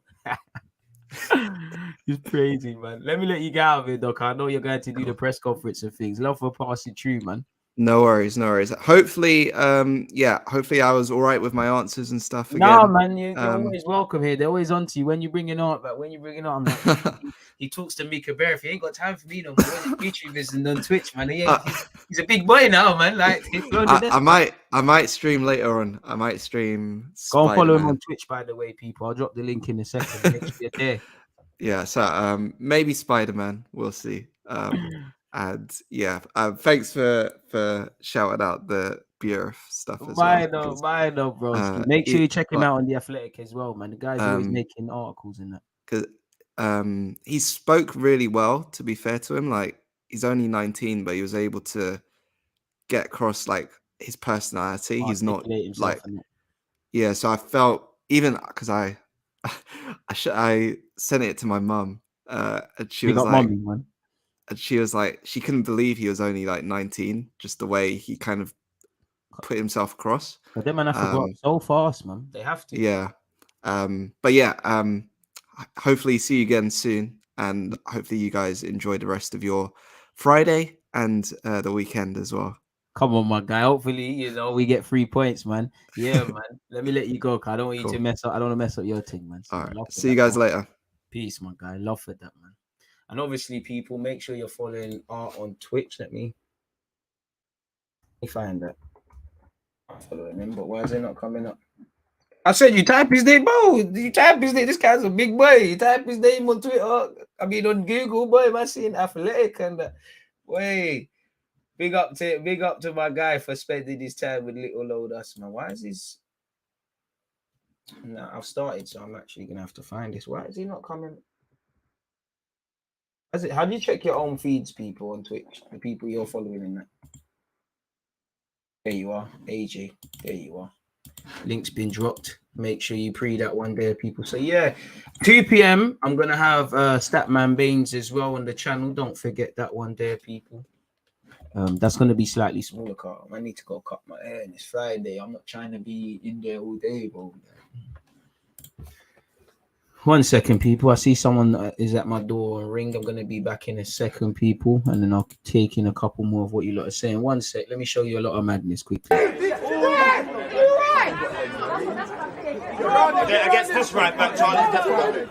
Speaker 3: It's crazy, man. Let me let you get out of it, Doc. I know you're going to do the press conference and things. Love for passing through, man.
Speaker 4: No worries. Hopefully, hopefully I was all right with my answers and stuff again.
Speaker 3: No, man, you're always welcome here. They're always on to you when you bring it on. But when you bring it on, like, he talks to Mika Bear. If he ain't got time for me no more, YouTubers and on Twitch, man. He's a big boy now, man. Like,
Speaker 4: I might stream later on. I might stream.
Speaker 3: Go and follow him on Twitch, by the way, people. I'll drop the link in a second. Make sure you're there.
Speaker 4: Yeah, so maybe Spider-Man. We'll see. And yeah, thanks for shouting out the beer stuff as well.
Speaker 3: Why no, bro. Make sure you check him out on The Athletic as well, man. The guy's always making articles in that.
Speaker 4: Because he spoke really well, to be fair to him. Like, he's only 19, but he was able to get across, like, his personality. He's not like, yeah. So I felt, even because I sent it to my mum, and she was like, mommy, man. And she was like, she couldn't believe he was only like 19, just the way he kind of put himself across.
Speaker 3: But them man have to go up so fast, man. They have to.
Speaker 4: Yeah. But yeah, hopefully see you again soon. And hopefully you guys enjoy the rest of your Friday and the weekend as well.
Speaker 3: Come on, my guy. Hopefully, you know, we get 3 points, man. Yeah, man. Let me let you go, cause I don't want you to mess up. I don't want to mess up your thing, man. So
Speaker 4: all right. See you guys later.
Speaker 3: Peace, my guy. Love for that, man. And obviously, people, make sure you're following Art on Twitch. Let me find that. I'm following him, but why is it not coming up? I said you type his name, bro. You type his name. This guy's a big boy. You type his name on Twitter. I mean, on Google, boy. Am I seeing Athletic and wait. Big up to my guy for spending his time with little old us, man. Why is this? No, I've started, so I'm actually gonna have to find this. Why is he not coming? How do you check your own feeds, people, on Twitch? The people you're following in that. There you are, AJ. There you are. Link's been dropped. Make sure you pre that one there, people. So yeah, 2 p.m. I'm gonna have Statman Baines as well on the channel. Don't forget that one there, people. That's gonna be slightly smaller, car. I need to go cut my hair, and it's Friday. I'm not trying to be in there all day, bro. 1 second, people. I see someone is at my door and ring. I'm going to be back in a second, people. And then I'll take in a couple more of what you lot are saying. 1 sec. Let me show you a lot of madness quickly.
Speaker 5: Against this right back, Charlie.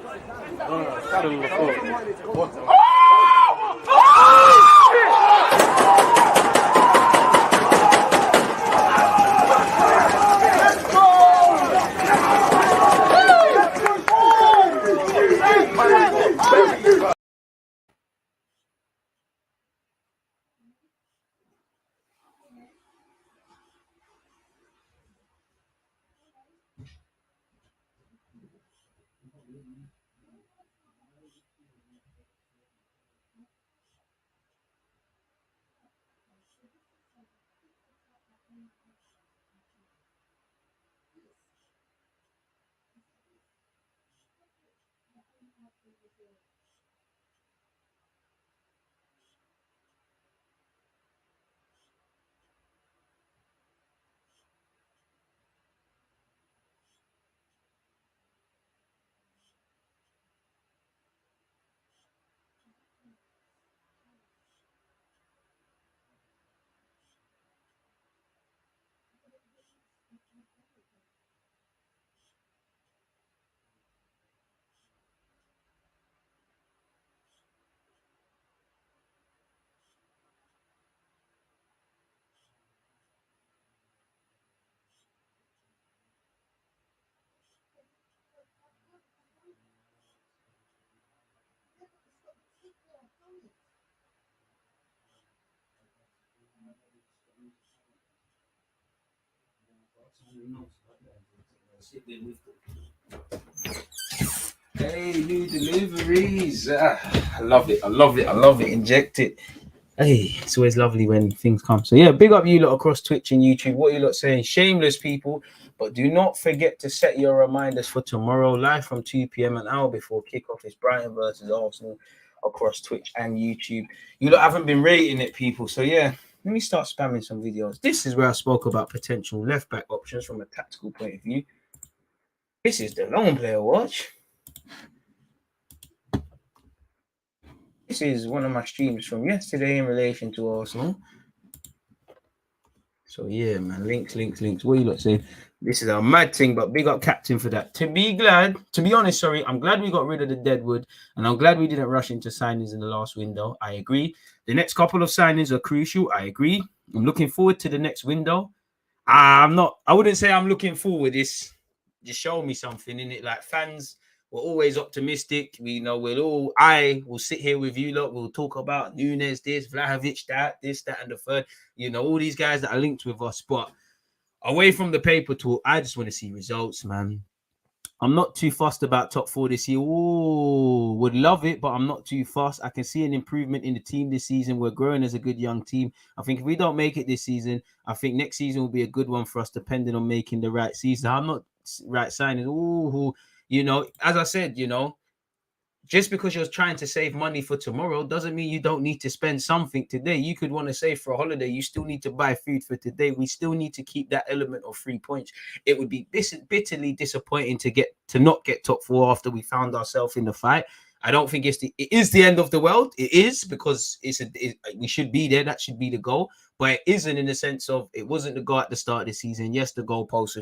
Speaker 3: Hey, new deliveries. I love it. I love it. I love it. Inject it. Hey, it's always lovely when things come. So yeah, big up you lot across Twitch and YouTube. What you lot saying? Shameless people. But do not forget to set your reminders for tomorrow, live from 2 p.m. an hour before kickoff. It's Brighton versus Arsenal across Twitch and YouTube. You lot haven't been rating it, people. So yeah, let me start spamming some videos. This is where I spoke about potential left back options from a tactical point of view. This is the long player watch. This is one of my streams from yesterday in relation to Arsenal. So yeah, man, links. What you lot saying? This is a mad thing, but big up Captain for that. To be honest, sorry, I'm glad we got rid of the Deadwood, and I'm glad we didn't rush into signings in the last window. I agree. The next couple of signings are crucial. I agree. I'm looking forward to the next window. I wouldn't say I'm looking forward. It's just show me something in it. Like fans, we're always optimistic. I will sit here with you lot. We'll talk about Nunez, this, Vlahovic, that, and the third. You know, all these guys that are linked with us. But away from the paper talk, I just want to see results, man. I'm not too fussed about top 4 this year. Oh, would love it, but I'm not too fussed. I can see an improvement in the team this season. We're growing as a good young team. I think if we don't make it this season, I think next season will be a good one for us, depending on making the right season. I'm not right signing. Oh, you know, as I said, you know, just because you're trying to save money for tomorrow doesn't mean you don't need to spend something today. You could want to save for a holiday. You still need to buy food for today. We still need to keep that element of 3 points. It would be bitterly disappointing to not get top 4 after we found ourselves in the fight. I don't think it is the end of the world. It is, because we should be there. That should be the goal. But it isn't, in the sense of it wasn't the goal at the start of the season. Yes, the goalposts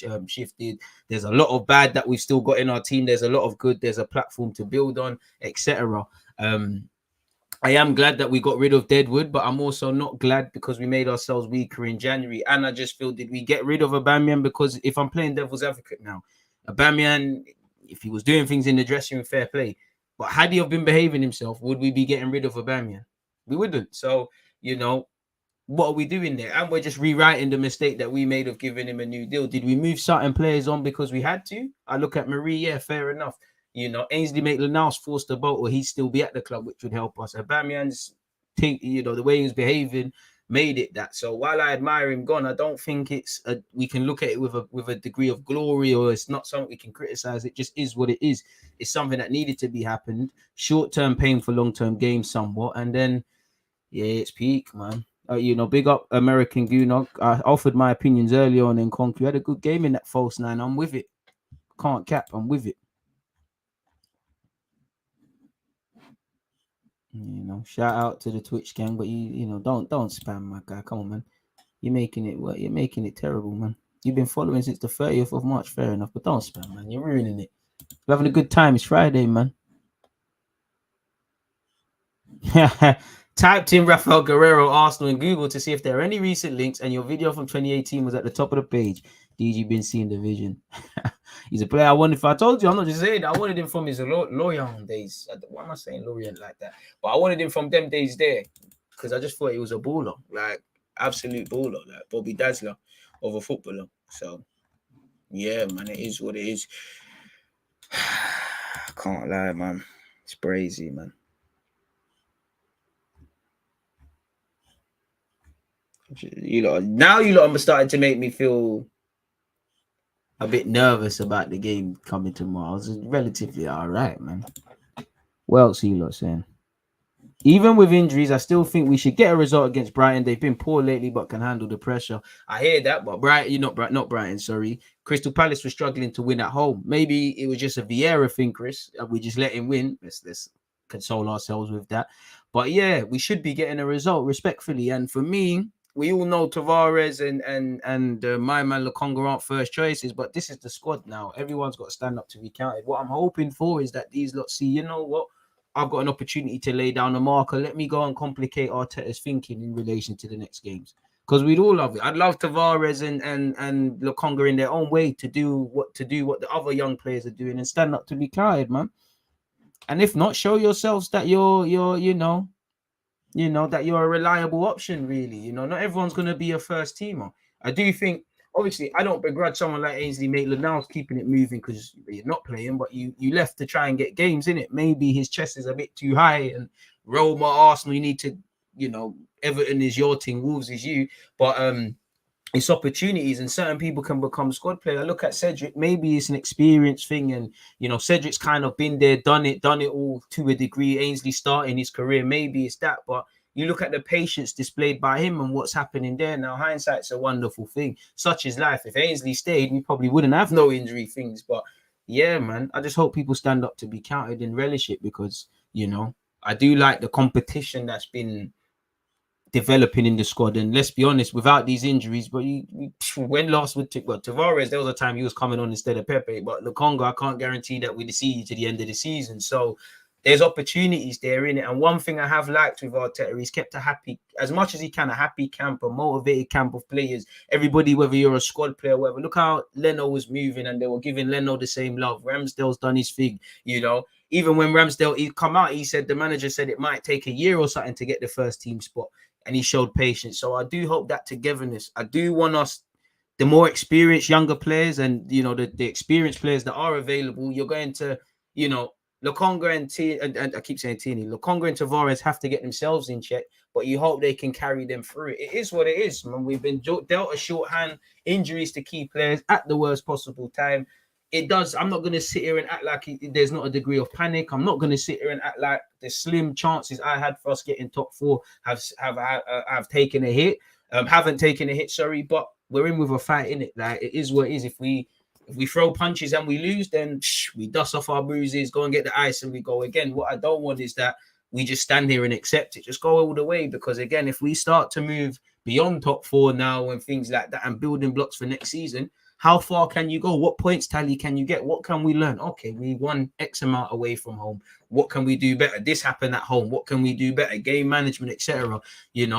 Speaker 3: have shifted. There's a lot of bad that we've still got in our team. There's a lot of good. There's a platform to build on, etc. I am glad that we got rid of Deadwood, but I'm also not glad because we made ourselves weaker in January. And I just feel, did we get rid of Aubameyang? Because if I'm playing devil's advocate now, Aubameyang, if he was doing things in the dressing room, fair play. But had he have been behaving himself, would we be getting rid of Aubameyang? We wouldn't. So, you know, what are we doing there? And we're just rewriting the mistake that we made of giving him a new deal. Did we move certain players on because we had to? I look at Marie, yeah, fair enough. You know, Ainsley Maitland-Niles forced the boat, or he'd still be at the club, which would help us. Aubameyang's, you know, the way he was behaving made it that. So while I admire him gone, I don't think we can look at it with a degree of glory, or it's not something we can criticize. It just is what it is. It's something that needed to be happened. Short-term pain for long-term gain somewhat. And then, yeah, it's peak, man. You know, big up American Gooner. I offered my opinions earlier on in Nkunku. Had a good game in that false 9. I'm with it. Can't cap. I'm with it. You know, shout out to the Twitch gang, but you know, don't spam, my guy. Come on, man. You're making it terrible, man. You've been following since the 30th of March, fair enough, but don't spam, man. You're ruining it. You're having a good time. It's Friday, man. Typed in Rafael Guerrero, Arsenal in Google to see if there are any recent links, and your video from 2018 was at the top of the page. DG been seeing the vision. He's a player I wanted. If I told you, I'm not just saying that. I wanted him from his Lorient days. Why am I saying Lorient like that? But I wanted him from them days there, because I just thought he was a baller, like absolute baller, like Bobby Dazzler of a footballer. So yeah, man, it is what it is. I can't lie, man. It's crazy, man. You lot are starting to make me feel a bit nervous about the game coming tomorrow. It's relatively all right, man. What else are you lot saying? Even with injuries, I still think we should get a result against Brighton. They've been poor lately, but can handle the pressure. I hear that, but not Brighton, sorry. Crystal Palace was struggling to win at home. Maybe it was just a Vieira thing, Chris. We just let him win. Let's console ourselves with that. But yeah, we should be getting a result respectfully. And for me, we all know Tavares and my man LOKONGA aren't first choices, but this is the squad now. Everyone's got to stand up to be counted. What I'm hoping for is that these lot see, you know what? I've got an opportunity to lay down a marker. Let me go and complicate Arteta's thinking in relation to the next games. Because we'd all love it. I'd love Tavares and LOKONGA in their own way to do what the other young players are doing and stand up to be counted, man. And if not, show yourselves that you're that you're a reliable option, really. You know, not everyone's going to be a first teamer. I do think obviously, I don't begrudge someone like Ainsley Maitland-Niles keeping it moving because you're not playing, but you left to try and get games in it. Maybe his chest is a bit too high, and Roma, Arsenal, you need to, Everton is your team, Wolves is you, but it's opportunities, and certain people can become squad player. I look at Cedric, maybe it's an experience thing, and Cedric's kind of been there, done it all to a degree. Ainsley starting his career, maybe it's that, but you look at the patience displayed by him and what's happening there. Now, hindsight's a wonderful thing. Such is life. If Ainsley stayed, we probably wouldn't have no injury things. But yeah, man, I just hope people stand up to be counted and relish it because, I do like the competition that's been developing in the squad. And let's be honest, without these injuries, but when last would take, Tavares, there was a time he was coming on instead of Pepe. But Lokonga, I can't guarantee that we'd see you to the end of the season. So there's opportunities there in it. And one thing I have liked with Arteta, he's kept a happy, as much as he can, a happy camp, a motivated camp of players. Everybody, whether you're a squad player, whatever. Look how Leno was moving and they were giving Leno the same love. Ramsdale's done his thing, Even when Ramsdale, he come out, he said, the manager said it might take a year or something to get the first team spot. And he showed patience. So I do hope that togetherness, I do want us, the more experienced younger players and, the experienced players that are available, you're going to, Lokonga and I keep saying Tierney, Lokonga and Tavares have to get themselves in check, but you hope they can carry them through. It is what it is, man. We've been dealt a shorthand, injuries to key players at the worst possible time. It does. I'm not going to sit here and act like there's not a degree of panic. I'm not going to sit here and act like the slim chances I had for us getting top four have taken a hit. Haven't taken a hit, sorry, but we're in with a fight in it. Like, it is what it is. If we throw punches and we lose, then we dust off our bruises, go and get the ice, and we go again. What I don't want is that we just stand here and accept it. Just go all the way, because again, if we start to move beyond top four now and things like that and building blocks for next season, how far can you go? What points tally can you get? What can we learn? Okay, we won X amount away from home. What can we do better? This happened at home. What can we do better? Game management, etc.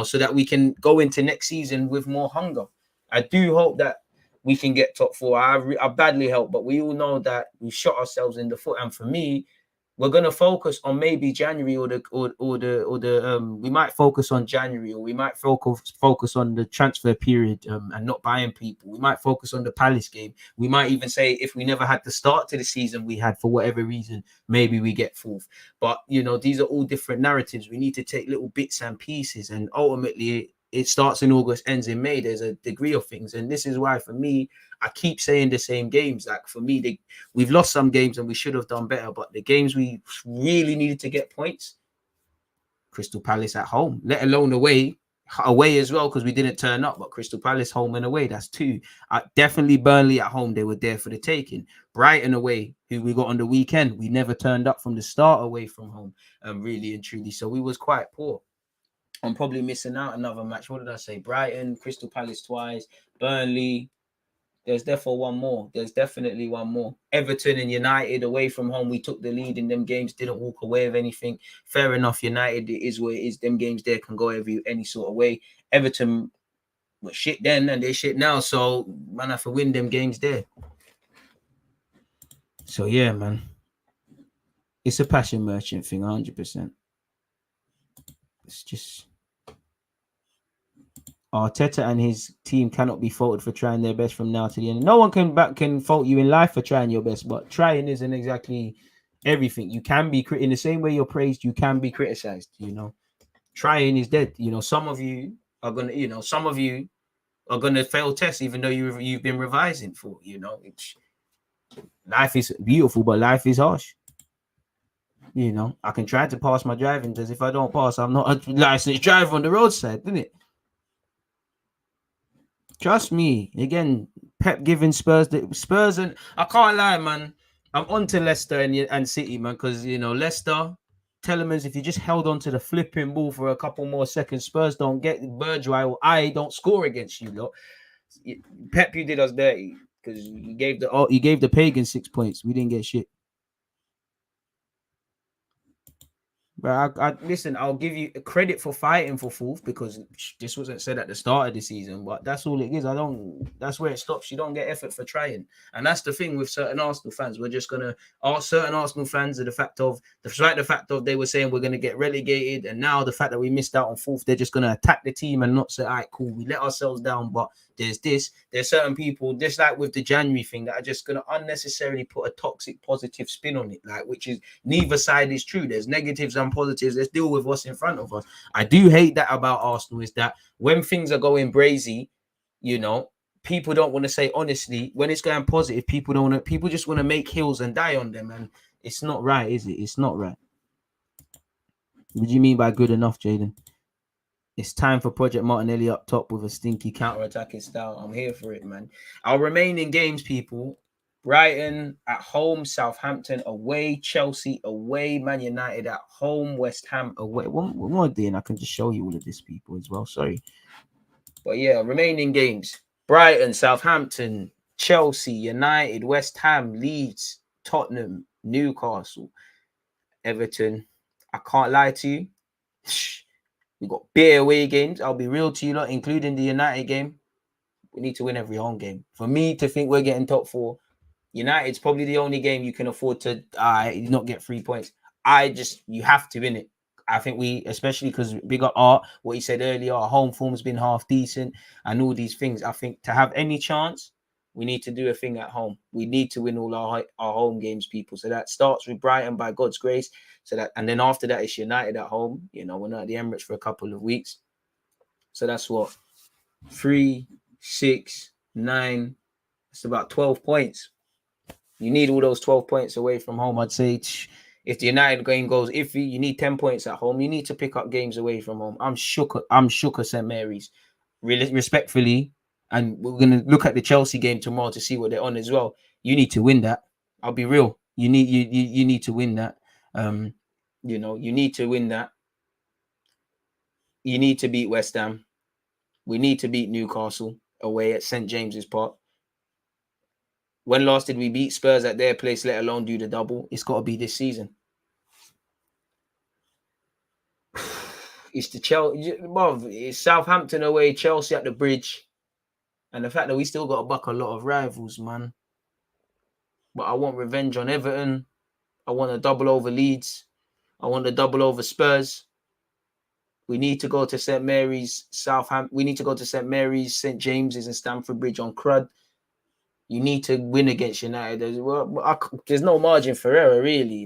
Speaker 3: So that we can go into next season with more hunger. I do hope that we can get top four. I badly hope, but we all know that we shot ourselves in the foot. And for me, we're gonna focus on maybe January we might focus on January, or we might focus on the transfer period and not buying people. We might focus on the Palace game. We might even say if we never had the start to the season we had for whatever reason, maybe we get fourth. But these are all different narratives. We need to take little bits and pieces, and ultimately it starts in August, ends in May. There's a degree of things, and this is why for me, I keep saying the same games. Like for me, we've lost some games and we should have done better, but the games we really needed to get points, Crystal Palace at home, let alone away as well, because we didn't turn up, but Crystal Palace home and away, that's two. Definitely Burnley at home, they were there for the taking. Brighton away, who we got on the weekend, we never turned up from the start away from home, really and truly. So we was quite poor. I'm probably missing out another match. What did I say? Brighton, Crystal Palace twice, Burnley. There's therefore one more. There's definitely one more. Everton and United away from home. We took the lead in them games, didn't walk away with anything. Fair enough. United, it is what it is. Them games there can go any sort of way. Everton were shit then and they shit now. So man, I have to win them games there. So yeah, man. It's a passion merchant thing, 100%. It's just Arteta and his team cannot be faulted for trying their best from now to the end. No one can fault you in life for trying your best, but trying isn't exactly everything. You can be in the same way you're praised, you can be criticized. Trying is dead. Some of you are gonna fail tests, even though you've been revising for. Life is beautiful, but life is harsh. I can try to pass my driving test. If I don't pass, I'm not a licensed driver on the roadside, isn't it? Trust me. Again, Pep giving Spurs, and I can't lie, man. I'm on to Leicester and City, man, because Leicester, Telemans, if you just held on to the flipping ball for a couple more seconds, Spurs don't get Bergwijn or I don't score against you lot. Pep, you did us dirty because you gave the Pagans 6 points. We didn't get shit. But I listen, I'll give you credit for fighting for fourth, because this wasn't said at the start of the season, but that's all it is. That's where it stops. You don't get effort for trying. And that's the thing with certain Arsenal fans. We're just gonna ask certain Arsenal fans the fact of they were saying we're gonna get relegated, and now the fact that we missed out on fourth, they're just gonna attack the team and not say, all right, cool, we let ourselves down, but there's this. There's certain people, just like with the January thing, that are just gonna unnecessarily put a toxic positive spin on it, like, which is neither side is true. There's negatives and positives. Let's deal with what's in front of us. I do hate that about Arsenal, is that when things are going brazy, you know, people don't want to say honestly. When it's going positive, people don't want to. People just want to make hills and die on them, and it's not right, is it? It's not right. What do you mean by good enough, Jaden? It's time for Project Martinelli up top with a stinky counter-attacking style. I'm here for it, man. Our remaining games, people. Brighton at home, Southampton away, Chelsea away, Man United at home, West Ham away. One more day, and I can just show you all of this, people, as well. Sorry. But yeah, remaining games. Brighton, Southampton, Chelsea, United, West Ham, Leeds, Tottenham, Newcastle, Everton. I can't lie to you. We got big away games. I'll be real to you lot, including the United game. We need to win every home game. For me to think we're getting top 4, United's probably the only game you can afford to not get 3 points. You have to win it. I think we, especially because big up Art, what he said earlier, our home form's been half decent and all these things. I think to have any chance, we need to do a thing at home. We need to win all our home games, people. So that starts with Brighton, by God's grace. And then after that, it's United at home. You know, we're not at the Emirates for a couple of weeks. So that's what? 3, 6, 9. It's about 12 points. You need all those 12 points away from home. I'd say if the United game goes iffy, you need 10 points at home. You need to pick up games away from home. I'm shook at St. Mary's. Really, respectfully. And we're going to look at the Chelsea game tomorrow to see what they're on as well. You need to win that. I'll be real. You need to win that. You know, you need to win that. You need to beat West Ham. We need to beat Newcastle away at St. James's Park. When last did we beat Spurs at their place, let alone do the double? It's got to be this season. It's the Chelsea. It's Southampton away, Chelsea at the Bridge. And the fact that we still got to buck a lot of rivals, man. But I want revenge on Everton. I want a double over Leeds. I want a double over Spurs. We need to go to St. Mary's, Southampton. We need to go to St. Mary's, St. James's and Stamford Bridge on crud. You need to win against United as well. There's no margin for error, really.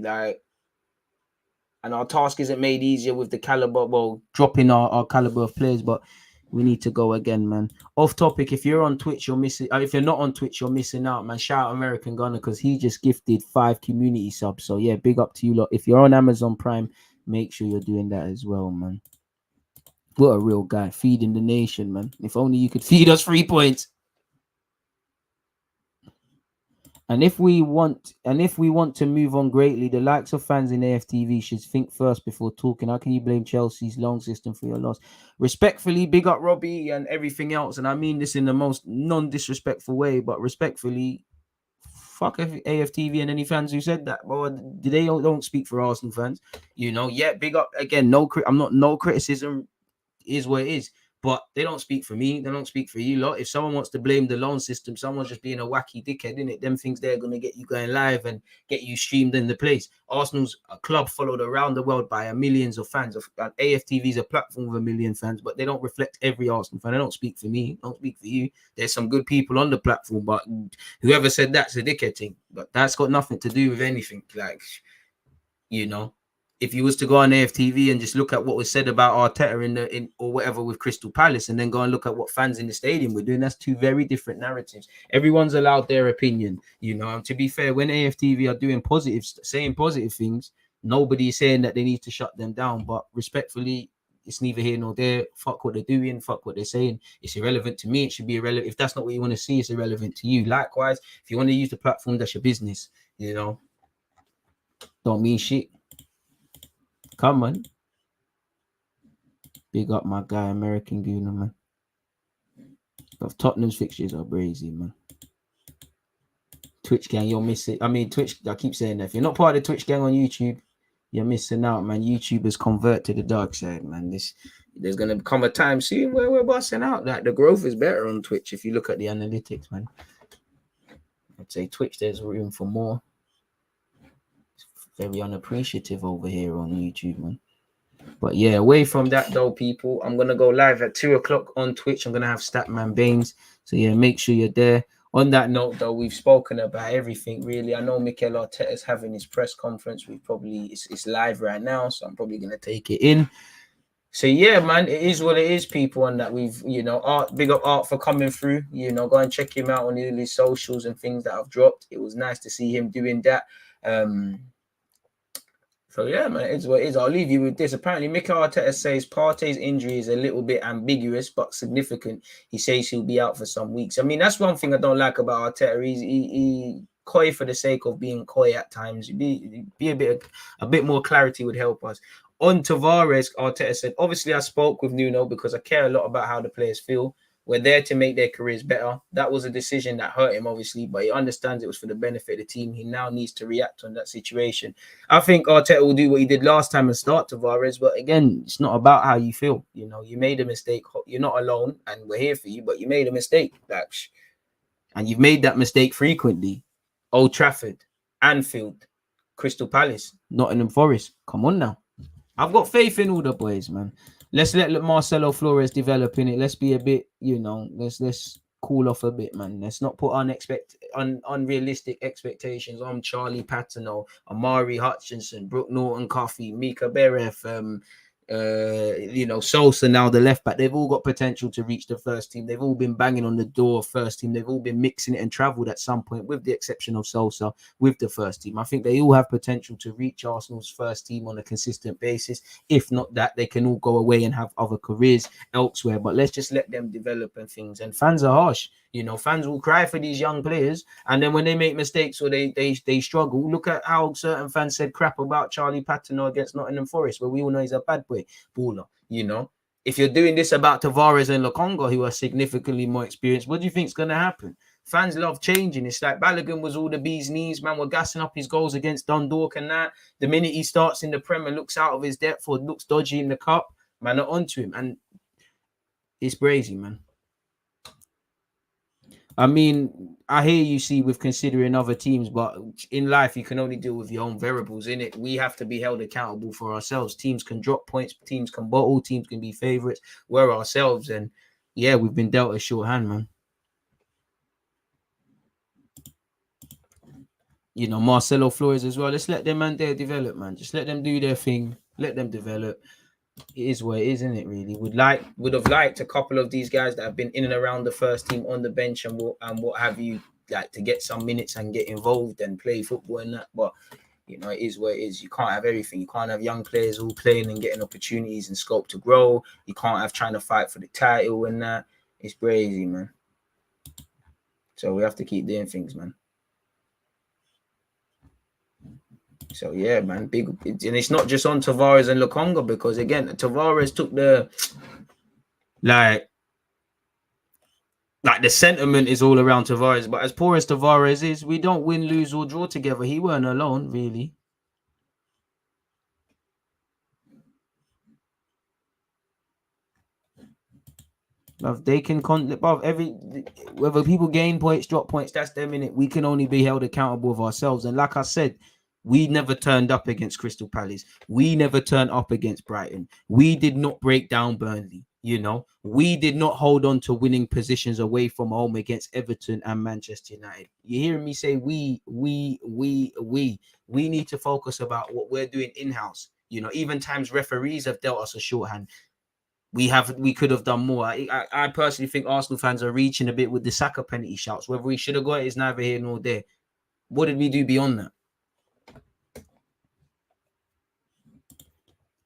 Speaker 3: And our task isn't made easier with the caliber, dropping our caliber of players, but we need to go again, man. Off topic, if you're on Twitch, you're missing. If you're not on Twitch, you're missing out, man. Shout out American Gunner because he just gifted 5 community subs. So yeah, big up to you lot. If you're on Amazon Prime, make sure you're doing that as well, man. What a real guy, feeding the nation, man. If only you could feed us 3 points. And if we want to move on greatly, the likes of fans in AFTV should think first before talking. How can you blame Chelsea's loan system for your loss? Respectfully, big up Robbie and everything else. And I mean this in the most non-disrespectful way, but respectfully, fuck AFTV and any fans who said that. Well, they don't speak for Arsenal fans. You know, yeah, big up again. No criticism is what it is. But they don't speak for me. They don't speak for you lot. If someone wants to blame the loan system, someone's just being a wacky dickhead, innit? Them things they're going to get you going live and get you streamed in the place. Arsenal's a club followed around the world by millions of fans. AFTV is a platform with 1 million fans, but they don't reflect every Arsenal fan. They don't speak for me. Don't speak for you. There's some good people on the platform, but whoever said that's a dickhead thing. But that's got nothing to do with anything. Like, you know. If you was to go on AFTV and just look at what was said about Arteta in or whatever with Crystal Palace, and then go and look at what fans in the stadium were doing, that's 2 very different narratives. Everyone's allowed their opinion, you know. And to be fair, when AFTV are doing saying positive things, nobody is saying that they need to shut them down. But respectfully, it's neither here nor there. Fuck what they're doing. Fuck what they're saying. It's irrelevant to me. It should be irrelevant. If that's not what you want to see, it's irrelevant to you. Likewise, if you want to use the platform, that's your business. You know, don't mean shit. Come on. Big up my guy, American Gooner, man. But Tottenham's fixtures are brazy, man. Twitch gang, you'll miss it. I mean, Twitch, I keep saying that. If you're not part of the Twitch gang on YouTube, you're missing out, man. YouTubers convert to the dark side, man. There's going to come a time soon where we're busting out. Like, the growth is better on Twitch if you look at the analytics, man. I'd say Twitch, there's room for more. It's very unappreciative over here on YouTube, man. But yeah, away from that though, people, I'm gonna go live at 2 o'clock on Twitch. I'm gonna have Statman Baines. So yeah, make sure you're there. On that note, though, we've spoken about everything really. I know Mikel Arteta's having his press conference. It's live right now, so I'm probably gonna take it in. So yeah, man, it is what it is, people, and that we've, Art, big up Art for coming through. Go and check him out on his socials and things that I've dropped. It was nice to see him doing that. So yeah, man, it's what it is. I'll leave you with this. Apparently, Mikel Arteta says Partey's injury is a little bit ambiguous but significant. He says he'll be out for some weeks. I mean, that's one thing I don't like about Arteta. He coy for the sake of being coy at times. Be a bit more clarity would help us. On Tavares, Arteta said, obviously I spoke with Nuno because I care a lot about how the players feel. We're there to make their careers better. That was a decision that hurt him, obviously, but he understands it was for the benefit of the team. He now needs to react on that situation. I think Arteta will do what he did last time and start Tavares, but again, it's not about how you feel. You made a mistake. You're not alone, and we're here for you, but you made a mistake. And you've made that mistake frequently. Old Trafford, Anfield, Crystal Palace, Nottingham Forest. Come on now. I've got faith in all the boys, man. Let's let Marcelo Flores develop in it. Let's be a bit, let's cool off a bit, man. Let's not put unrealistic expectations on Charlie Patino, Amari Hutchinson, Brooke Norton-Coffey, Mika Beref, Sosa now the left back. They've all got potential to reach the first team. They've all been banging on the door of first team. They've all been mixing it and traveled at some point, with the exception of Sosa, with the first team. I think they all have potential to reach Arsenal's first team on a consistent basis. If not that, they can all go away and have other careers elsewhere. But let's just let them develop and things. And fans are harsh. Fans will cry for these young players, and then when they make mistakes or they struggle, look at how certain fans said crap about Charlie Patino against Nottingham Forest, where we all know he's a bad boy baller. If you're doing this about Tavares and Lokonga, who are significantly more experienced, what do you think is going to happen? Fans love changing. It's like Balogun was all the bee's knees, man. We're gassing up his goals against Dundalk and that. The minute he starts in the Prem and looks out of his depth or looks dodgy in the cup, man, are onto him, and it's crazy, man. I mean, I hear you see with considering other teams, but in life, you can only deal with your own variables, innit? We have to be held accountable for ourselves. Teams can drop points, teams can bottle, teams can be favourites. We're ourselves, and yeah, we've been dealt a short hand, man. Marcelo Flores as well. Let's let them and their develop, man. Just let them do their thing. Let them develop. It is what it is, isn't it? Really, would have liked a couple of these guys that have been in and around the first team on the bench and what have you, like, to get some minutes and get involved and play football and that. But it is what it is. You can't have everything. You can't have young players all playing and getting opportunities and scope to grow. You can't have trying to fight for the title and that. It's crazy, man. So we have to keep doing things, man. So yeah, man, and it's not just on Tavares and Lokonga, because again, Tavares took the like the sentiment is all around Tavares, but as poor as Tavares is, we don't win, lose, or draw together. He weren't alone, really. They can whether people gain points, drop points, that's their minute. We can only be held accountable of ourselves. And like I said, we never turned up against Crystal Palace. We never turned up against Brighton. We did not break down Burnley. We did not hold on to winning positions away from home against Everton and Manchester United. You hearing me say we need to focus about what we're doing in-house. Even times referees have dealt us a shorthand. We could have done more. I personally think Arsenal fans are reaching a bit with the Saka penalty shouts. Whether we should have got it is neither here nor there. What did we do beyond that?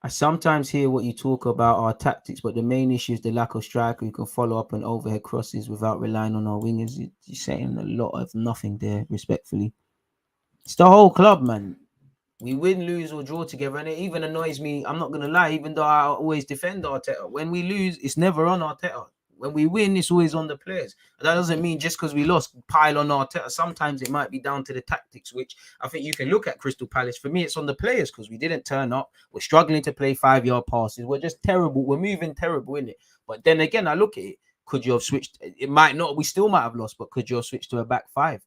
Speaker 3: I sometimes hear what you talk about our tactics, but the main issue is the lack of striker who can follow up on overhead crosses without relying on our wingers. You're saying a lot of nothing there, respectfully. It's the whole club, man. We win, lose, or draw together, and it even annoys me. I'm not going to lie, even though I always defend Arteta. When we lose, it's never on Arteta. When we win, it's always on the players. That doesn't mean just because we lost, pile on Arteta. Sometimes it might be down to the tactics, which I think you can look at Crystal Palace. For me, it's on the players because we didn't turn up. We're struggling to play 5-yard passes. We're just terrible. We're moving terrible, innit? But then again, I look at it. Could you have switched? It might not. We still might have lost, but could you have switched to a back five?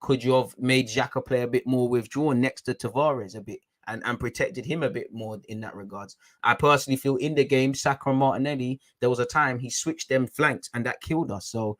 Speaker 3: Could you have made Xhaka play a bit more withdrawn next to Tavares a bit? and protected him a bit more in that regards. I personally feel in the game, Saka and Martinelli, there was a time he switched them flanks and that killed us. So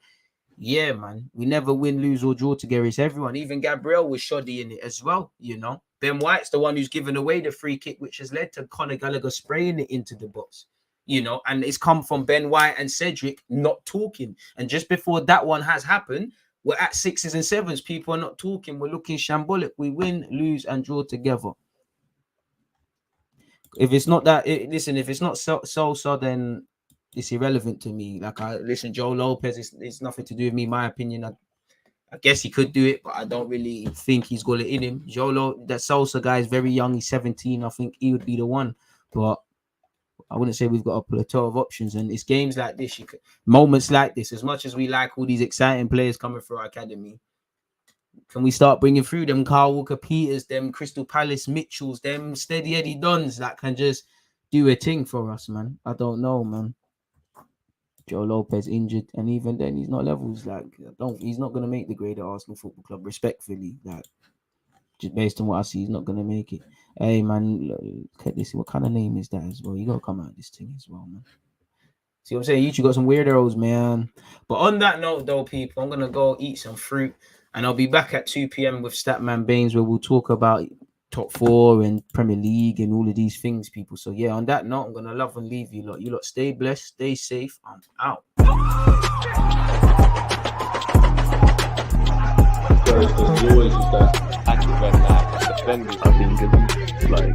Speaker 3: yeah, man, we never win, lose, or draw together. It's everyone. Even Gabriel was shoddy in it as well, you know. Ben White's the one who's given away the free kick, which has led to Conor Gallagher spraying it into the box, you know, and it's come from Ben White and Cedric not talking. And just before that one has happened, we're at 6s and 7s. People are not talking. We're looking shambolic. We win, lose, and draw together. If it's not that, listen, if it's not Sosa, then it's irrelevant to me. Like, listen, Joe Lopez, it's nothing to do with me. My opinion, I guess he could do it, but I don't really think he's got it in him. That Sosa guy is very young. He's 17. I think he would be the one. But I wouldn't say we've got a plateau of options. And it's games like this, moments like this, as much as we like all these exciting players coming through our academy, can we start bringing through them Carl Walker-Peters, them Crystal Palace Mitchells, them Steady Eddie Duns that can just do a thing for us, man? I don't know, man. Joe Lopez injured, and even then he's not levels. Like, he's not gonna make the grade at Arsenal Football Club, respectfully. Like, just based on what I see, he's not gonna make it. Hey man, look at this. What kind of name is that as well? You gotta come out of this thing as well, man. See what I'm saying? You got some weirdos, man. But on that note, though, people, I'm gonna go eat some fruit, and I'll be back at 2 p.m. with Statman Baines, where we'll talk about top 4 and Premier League and all of these things, people. So yeah, on that note, I'm gonna love and leave you lot. You lot stay blessed, stay safe. I'm out.
Speaker 1: Always is that active and defending. I think it's like